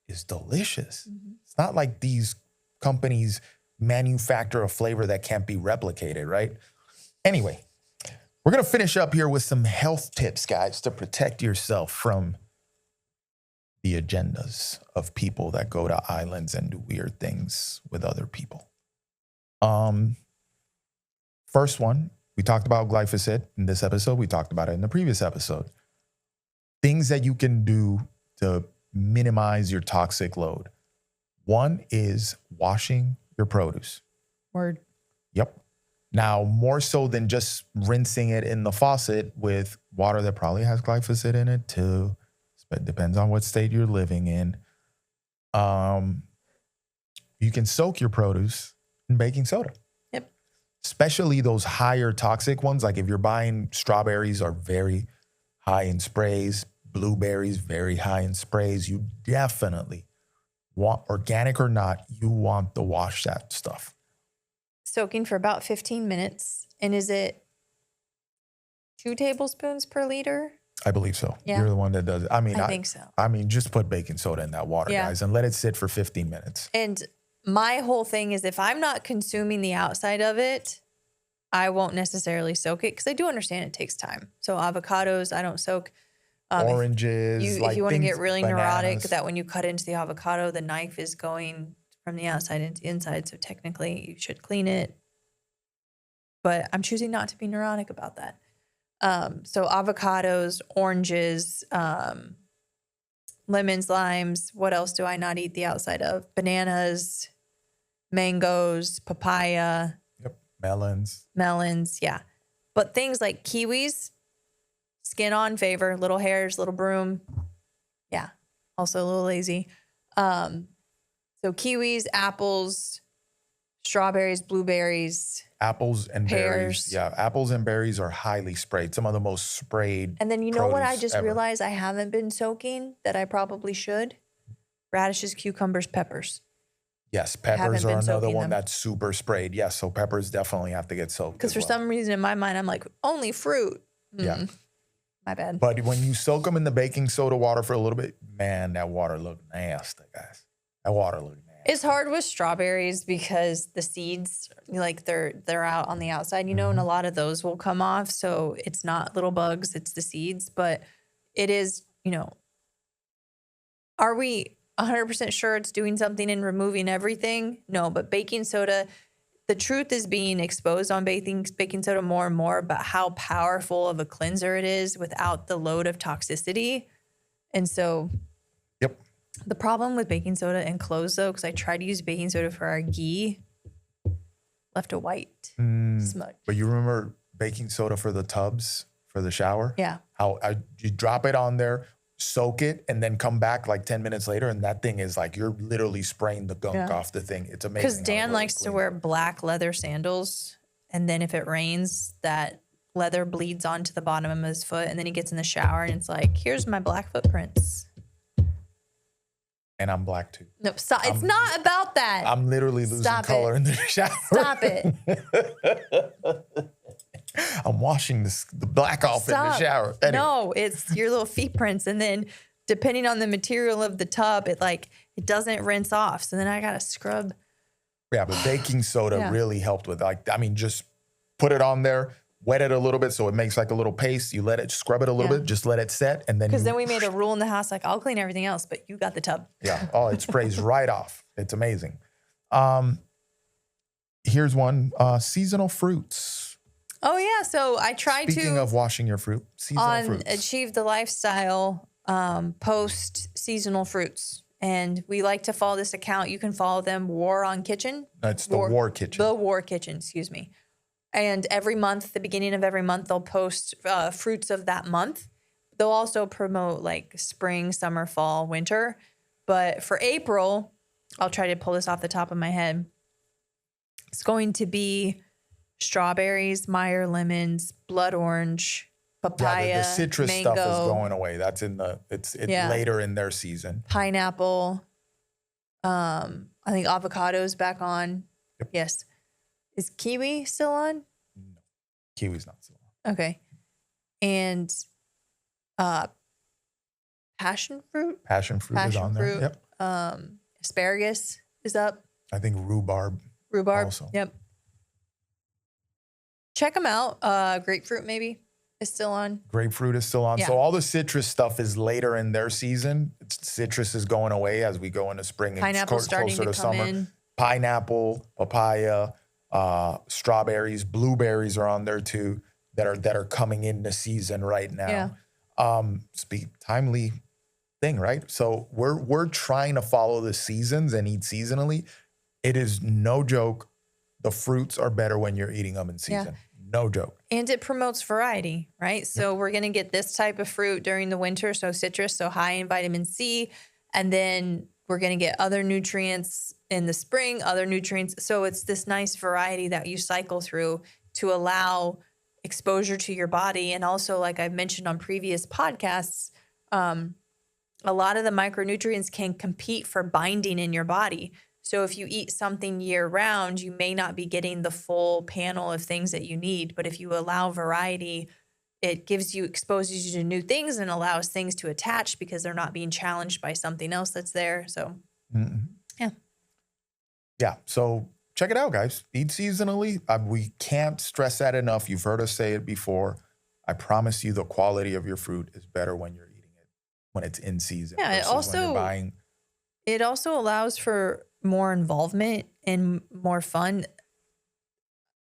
is delicious? Mm-hmm. It's not like these companies manufacture a flavor that can't be replicated, right? Anyway, we're going to finish up here with some health tips, guys, to protect yourself from the agendas of people that go to islands and do weird things with other people. First one, we talked about glyphosate in this episode. We talked about it in the previous episode. Things that you can do to minimize your toxic load. One is washing your produce. Word. Yep. Now, more so than just rinsing it in the faucet with water that probably has glyphosate in it too. It depends on what state you're living in. You can soak your produce in baking soda. Yep. Especially those higher toxic ones. Like if you're buying strawberries are very high in sprays, blueberries very high in sprays. You definitely want, organic or not, you want to wash that stuff. Soaking for about 15 minutes. And is it 2 tablespoons per liter? I believe so. Yeah. You're the one that does it. I think so. Just put baking soda in that water, guys, and let it sit for 15 minutes. And my whole thing is if I'm not consuming the outside of it, I won't necessarily soak it because I do understand it takes time. So avocados, I don't soak. Oranges. If you want to get really bananas. neurotic, that when you cut into the avocado, the knife is going from the outside into the inside. So technically you should clean it. But I'm choosing not to be neurotic about that. So avocados, oranges, lemons, limes. What else do I not eat the outside of? Bananas, mangoes, papaya. Yep. Melons. Yeah. But things like kiwis, skin on favor, little hairs, little broom. Yeah. Also a little lazy. So kiwis, apples, strawberries, blueberries. Apples and pears. berries. Yeah, apples and berries are highly sprayed. Some of the most sprayed. And then you know what I just ever. realized I haven't been soaking that I probably should? Radishes, cucumbers, peppers. Yes, peppers are another soaking one them. that's super sprayed. Yes, so peppers definitely have to get soaked. Because for some reason in my mind, I'm like, only fruit. Yeah. My bad. But when you soak them in the baking soda water for a little bit, man, that water looked nasty, guys. That water looked nasty. It's hard with strawberries because the seeds, like they're out on the outside, and a lot of those will come off. So it's not little bugs, it's the seeds. But it is, are we 100% sure it's doing something and removing everything? No, but baking soda, the truth is being exposed on baking soda more and more about how powerful of a cleanser it is without the load of toxicity. And so Yep. The problem with baking soda and clothes, though, because I tried to use baking soda for our ghee, left a white smudge. But you remember baking soda for the tubs for the shower? Yeah. How you drop it on there, soak it, and then come back like 10 minutes later, and that thing is like you're literally spraying the gunk off the thing. It's amazing. Because Dan likes to wear black leather sandals, and then if it rains, that leather bleeds onto the bottom of his foot, and then he gets in the shower, and it's like, here's my black footprints. And I'm black too. No, stop. It's not about that. I'm literally losing color in the shower. Stop it. I'm washing the black off in the shower. Anyway. No, it's your little feet prints. And then depending on the material of the tub, it doesn't rinse off. So then I got to scrub. Yeah, but baking soda really helped with just put it on there, wet it a little bit so it makes like a little paste. You let it, scrub it a little bit, just let it set. And then Because then we made a rule in the house, like, I'll clean everything else, but you got the tub. Yeah. Oh, it sprays right off. It's amazing. Here's one, seasonal fruits. Oh, yeah. So I tried Speaking of washing your fruit, seasonal fruits. Achieve the Lifestyle post seasonal fruits. And we like to follow this account. You can follow them, War on Kitchen. That's the War Kitchen. The War Kitchen, excuse me. And every month, the beginning of every month, they'll post fruits of that month. They'll also promote like spring, summer, fall, winter. But for April, I'll try to pull this off the top of my head. It's going to be strawberries, Meyer lemons, blood orange, papaya, yeah, the citrus mango, stuff is going away. That's it's later in their season. Pineapple. I think avocado's back on. Yep. Yes. Is kiwi still on? No, kiwi's not still on. Okay. And passion fruit? Passion fruit is on there. Yep. Asparagus is up. I think rhubarb. Also. Yep. Check them out. Grapefruit maybe is still on. Grapefruit is still on. Yeah. So all the citrus stuff is later in their season. Citrus is going away as we go into spring. Pineapple starting to come summer. in. Pineapple, papaya, strawberries, blueberries are on there too that are coming into season right now. Yeah. Timely thing, right? So we're trying to follow the seasons and eat seasonally. It is no joke. The fruits are better when you're eating them in season. Yeah. No joke. And it promotes variety, right? So we're going to get this type of fruit during the winter, so citrus, so high in vitamin C. And then we're going to get other nutrients in the spring, other nutrients. So it's this nice variety that you cycle through to allow exposure to your body. And also, like I've mentioned on previous podcasts, a lot of the micronutrients can compete for binding in your body. So if you eat something year round, you may not be getting the full panel of things that you need. But if you allow variety, it exposes you to new things and allows things to attach because they're not being challenged by something else that's there. So, yeah. Yeah. So check it out, guys. Eat seasonally. We can't stress that enough. You've heard us say it before. I promise you the quality of your fruit is better when you're eating it, when it's in season. Yeah, it also allows for more involvement and more fun.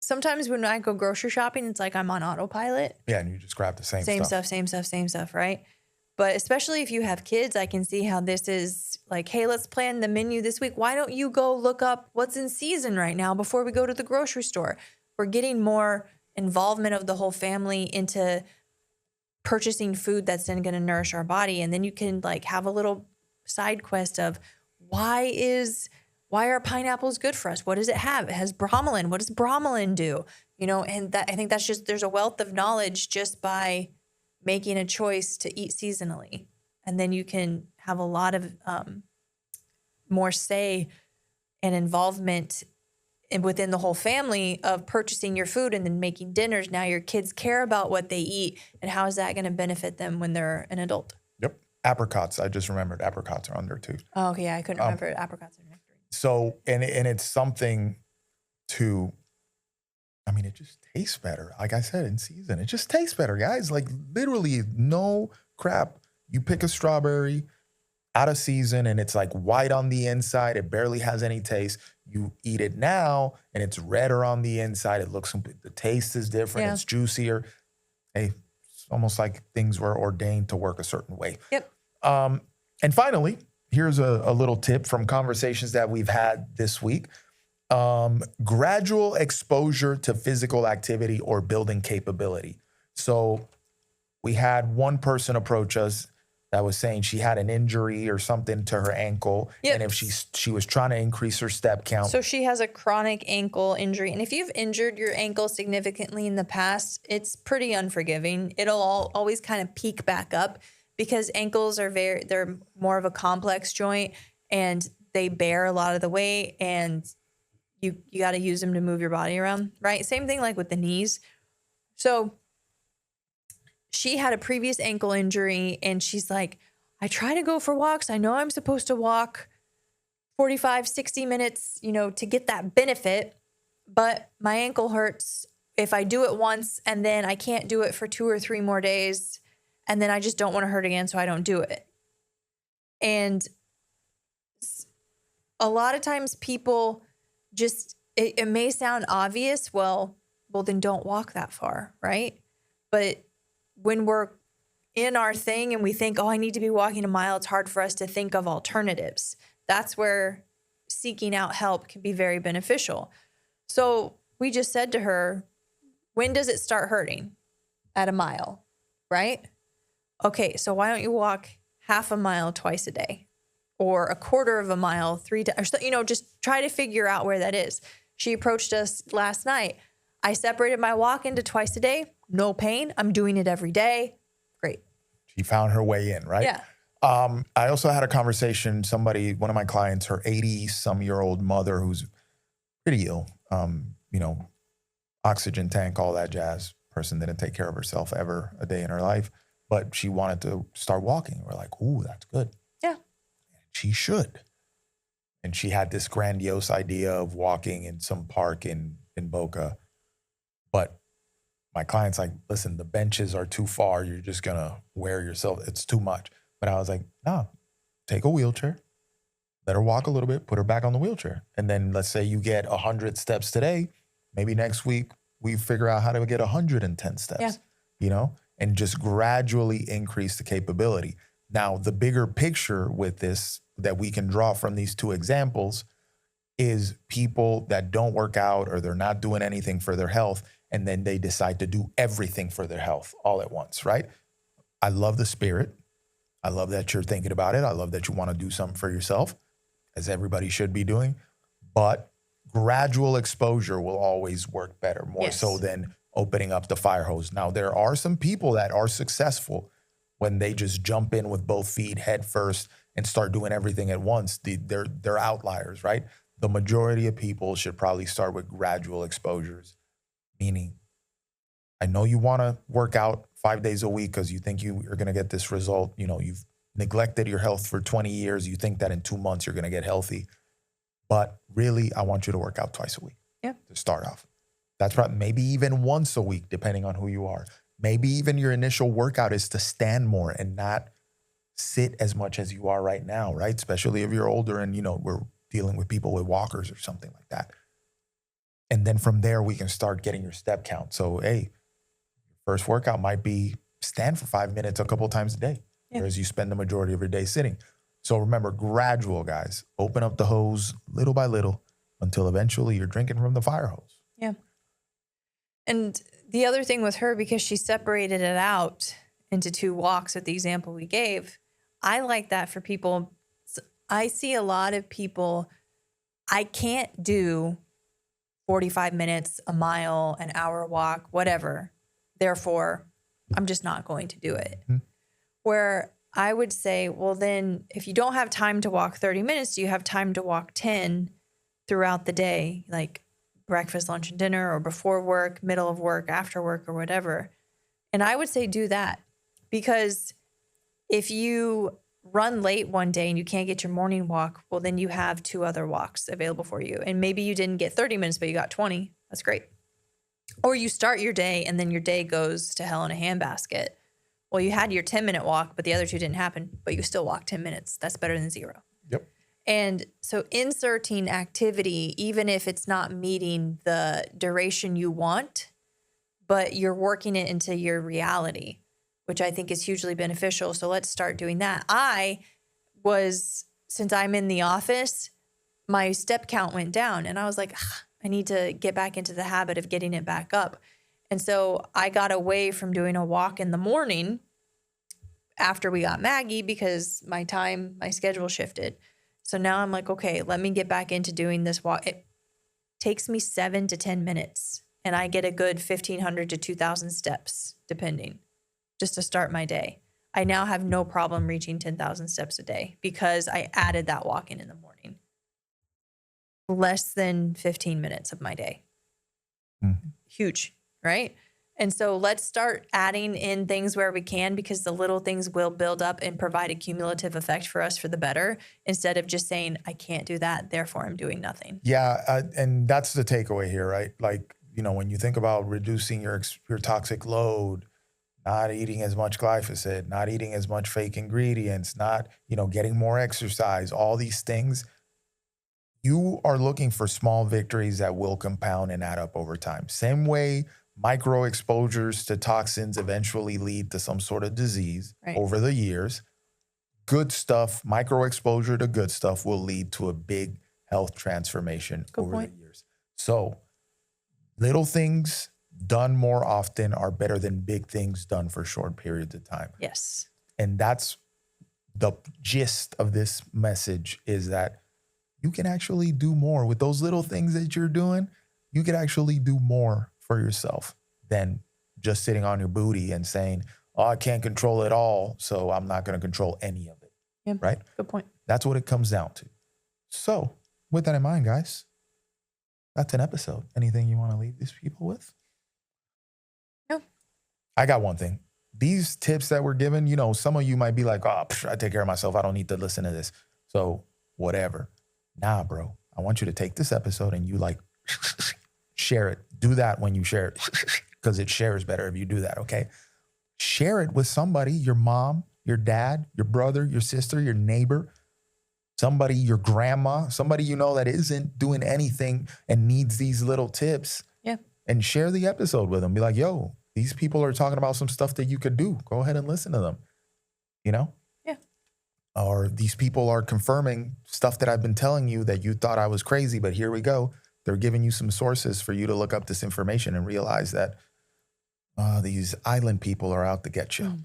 Sometimes when I go grocery shopping, it's like I'm on autopilot. Yeah, and you just grab the same stuff, right? But especially if you have kids, I can see how this is like, hey, let's plan the menu this week. Why don't you go look up what's in season right now before we go to the grocery store? We're getting more involvement of the whole family into purchasing food that's then going to nourish our body. And then you can like have a little side quest of why are pineapples good for us? What does it have? It has bromelain. What does bromelain do? And that, I think that's just, there's a wealth of knowledge just by making a choice to eat seasonally. And then you can have a lot of more say and involvement within the whole family of purchasing your food and then making dinners. Now your kids care about what they eat, and how is that going to benefit them when they're an adult? Yep. Apricots. I just remembered apricots are under too. Oh, okay. I couldn't remember apricots are nectarine. So, and it's something to, it just tastes better. Like I said, in season, it just tastes better, guys. Like literally no crap. You pick a strawberry out of season and it's like white on the inside. It barely has any taste. You eat it now and it's redder on the inside. The taste is different. Yeah. It's juicier. Hey, it's almost like things were ordained to work a certain way. Yep. And finally, here's a little tip from conversations that we've had this week. Gradual exposure to physical activity or building capability. So we had one person approach us that was saying she had an injury or something to her ankle. Yep. And if she was trying to increase her step count. So she has a chronic ankle injury. And if you've injured your ankle significantly in the past, it's pretty unforgiving. It'll always kind of peak back up because ankles they're more of a complex joint and they bear a lot of the weight, and you got to use them to move your body around, right? Same thing like with the knees. So she had a previous ankle injury and she's like, I try to go for walks. I know I'm supposed to walk 45, 60 minutes, to get that benefit, but my ankle hurts if I do it once and then I can't do it for 2 or 3 more days, and then I just don't want to hurt again, so I don't do it. And a lot of times people just, it may sound obvious, well, then don't walk that far, right? But when we're in our thing and we think, oh, I need to be walking a mile, it's hard for us to think of alternatives. That's where seeking out help can be very beneficial. So we just said to her, when does it start hurting? At a mile, right? Okay, so why don't you walk half a mile twice a day, or a quarter of a mile 3 times, just try to figure out where that is. She approached us last night. I separated my walk into twice a day, no pain. I'm doing it every day. Great. She found her way in, right? Yeah. I also had a conversation, one of my clients, her 80-some-year-old mother who's pretty ill, oxygen tank, all that jazz. Person didn't take care of herself ever a day in her life, but she wanted to start walking. We're like, ooh, that's good. Yeah. She should. And she had this grandiose idea of walking in some park in Boca. But my client's like, listen, the benches are too far. You're just going to wear yourself. It's too much. But I was like, no, take a wheelchair, let her walk a little bit, put her back on the wheelchair. And then let's say you get 100 steps today. Maybe next week we figure out how to get 110 steps, and just gradually increase the capability. Now, the bigger picture with this that we can draw from these two examples is people that don't work out or they're not doing anything for their health, and then they decide to do everything for their health all at once, right? I love the spirit. I love that you're thinking about it. I love that you want to do something for yourself, as everybody should be doing. But gradual exposure will always work better, more so than opening up the fire hose. Now, there are some people that are successful when they just jump in with both feet head first and start doing everything at once. They're outliers, right? The majority of people should probably start with gradual exposures, meaning I know you want to work out 5 days a week because you think you are going to get this result. You've neglected your health for 20 years. You think that in 2 months you're going to get healthy. But really, I want you to work out twice a week to start off. That's probably maybe even once a week, depending on who you are. Maybe even your initial workout is to stand more and not sit as much as you are right now, right? Especially if you're older and, we're dealing with people with walkers or something like that. And then from there, we can start getting your step count. So, hey, first workout might be stand for 5 minutes a couple of times a day, whereas you spend the majority of your day sitting. So remember, gradual, guys. Open up the hose little by little until eventually you're drinking from the fire hose. Yeah. And the other thing with her, because she separated it out into 2 walks with the example we gave, I like that for people. I see a lot of people, I can't do 45 minutes, a mile, an hour walk, whatever. Therefore, I'm just not going to do it. Mm-hmm. Where I would say, well, then if you don't have time to walk 30 minutes, do you have time to walk 10 throughout the day, like breakfast, lunch, and dinner, or before work, middle of work, after work, or whatever? And I would say do that, because if you run late one day and you can't get your morning walk, well, then you have 2 other walks available for you. And maybe you didn't get 30 minutes, but you got 20. That's great. Or you start your day and then your day goes to hell in a handbasket. Well, you had your 10-minute walk, but the other 2 didn't happen, but you still walked 10 minutes. That's better than 0. Yep. And so inserting activity, even if it's not meeting the duration you want, but you're working it into your reality, which I think is hugely beneficial. So let's start doing that. Since I'm in the office, my step count went down, and I was like, I need to get back into the habit of getting it back up. And so I got away from doing a walk in the morning after we got Maggie, because my schedule shifted. So now I'm like, okay, let me get back into doing this walk. It takes me 7 to 10 minutes, and I get a good 1,500 to 2,000 steps, depending, just to start my day. I now have no problem reaching 10,000 steps a day because I added that walk in the morning. Less than 15 minutes of my day. Mm-hmm. Huge, right? And so let's start adding in things where we can, because the little things will build up and provide a cumulative effect for us for the better, instead of just saying, I can't do that, therefore I'm doing nothing. Yeah, and that's the takeaway here, right? Like, when you think about reducing your toxic load, not eating as much glyphosate, not eating as much fake ingredients, not, getting more exercise, all these things, you are looking for small victories that will compound and add up over time. Same way micro exposures to toxins eventually lead to some sort of disease over the years. Good stuff, micro exposure to good stuff will lead to a big health transformation over the years. So little things done more often are better than big things done for short periods of time. Yes. And that's the gist of this message, is that you can actually do more with those little things that you're doing. You can actually do more for yourself than just sitting on your booty and saying, oh, I can't control it all, so I'm not going to control any of it. Yeah, right? Good point. That's what it comes down to. So with that in mind, guys, that's an episode. Anything you want to leave these people with? No. I got one thing. These tips that we're given, some of you might be like, oh, I take care of myself. I don't need to listen to this. So whatever. Nah, bro. I want you to take this episode and you share it. Do that when you share it, because it shares better if you do that, okay? Share it with somebody, your mom, your dad, your brother, your sister, your neighbor, somebody, your grandma, somebody that isn't doing anything and needs these little tips. Yeah. And share the episode with them. Be like, yo, these people are talking about some stuff that you could do. Go ahead and listen to them, Yeah. Or these people are confirming stuff that I've been telling you that you thought I was crazy, but here we go. They're giving you some sources for you to look up this information and realize that these island people are out to get you.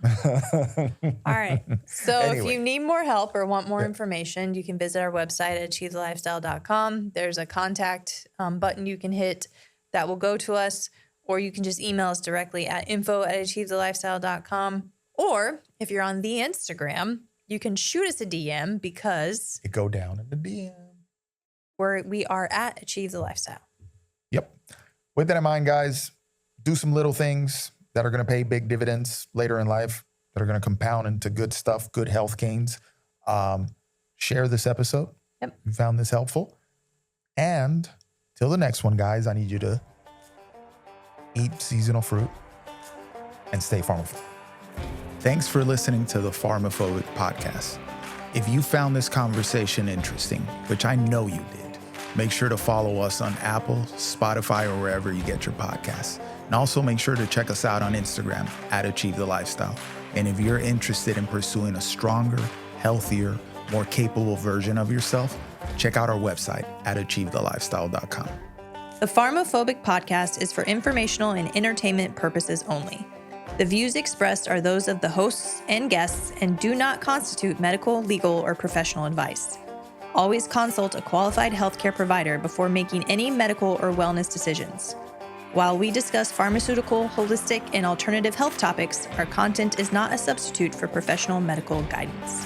All right. So if you need more help or want more information, you can visit our website at achievethelifestyle.com. There's a contact button you can hit that will go to us, or you can just email us directly at info@achievethelifestyle.com. Or if you're on the Instagram, you can shoot us a DM, because it go down in the DM. We are at Achieve the Lifestyle. Yep. With that in mind, guys, do some little things that are going to pay big dividends later in life, that are going to compound into good stuff, good health gains. Share this episode. Yep. If you found this helpful. And till the next one, guys, I need you to eat seasonal fruit and stay PharmaPhobic. Thanks for listening to the PharmaPhobic podcast. If you found this conversation interesting, which I know you did, make sure to follow us on Apple, Spotify, or wherever you get your podcasts. And also make sure to check us out on Instagram at Achieve the Lifestyle. And if you're interested in pursuing a stronger, healthier, more capable version of yourself, check out our website at achievethelifestyle.com. The PharmaPhobic podcast is for informational and entertainment purposes only. The views expressed are those of the hosts and guests and do not constitute medical, legal, or professional advice. Always consult a qualified healthcare provider before making any medical or wellness decisions. While we discuss pharmaceutical, holistic, and alternative health topics, our content is not a substitute for professional medical guidance.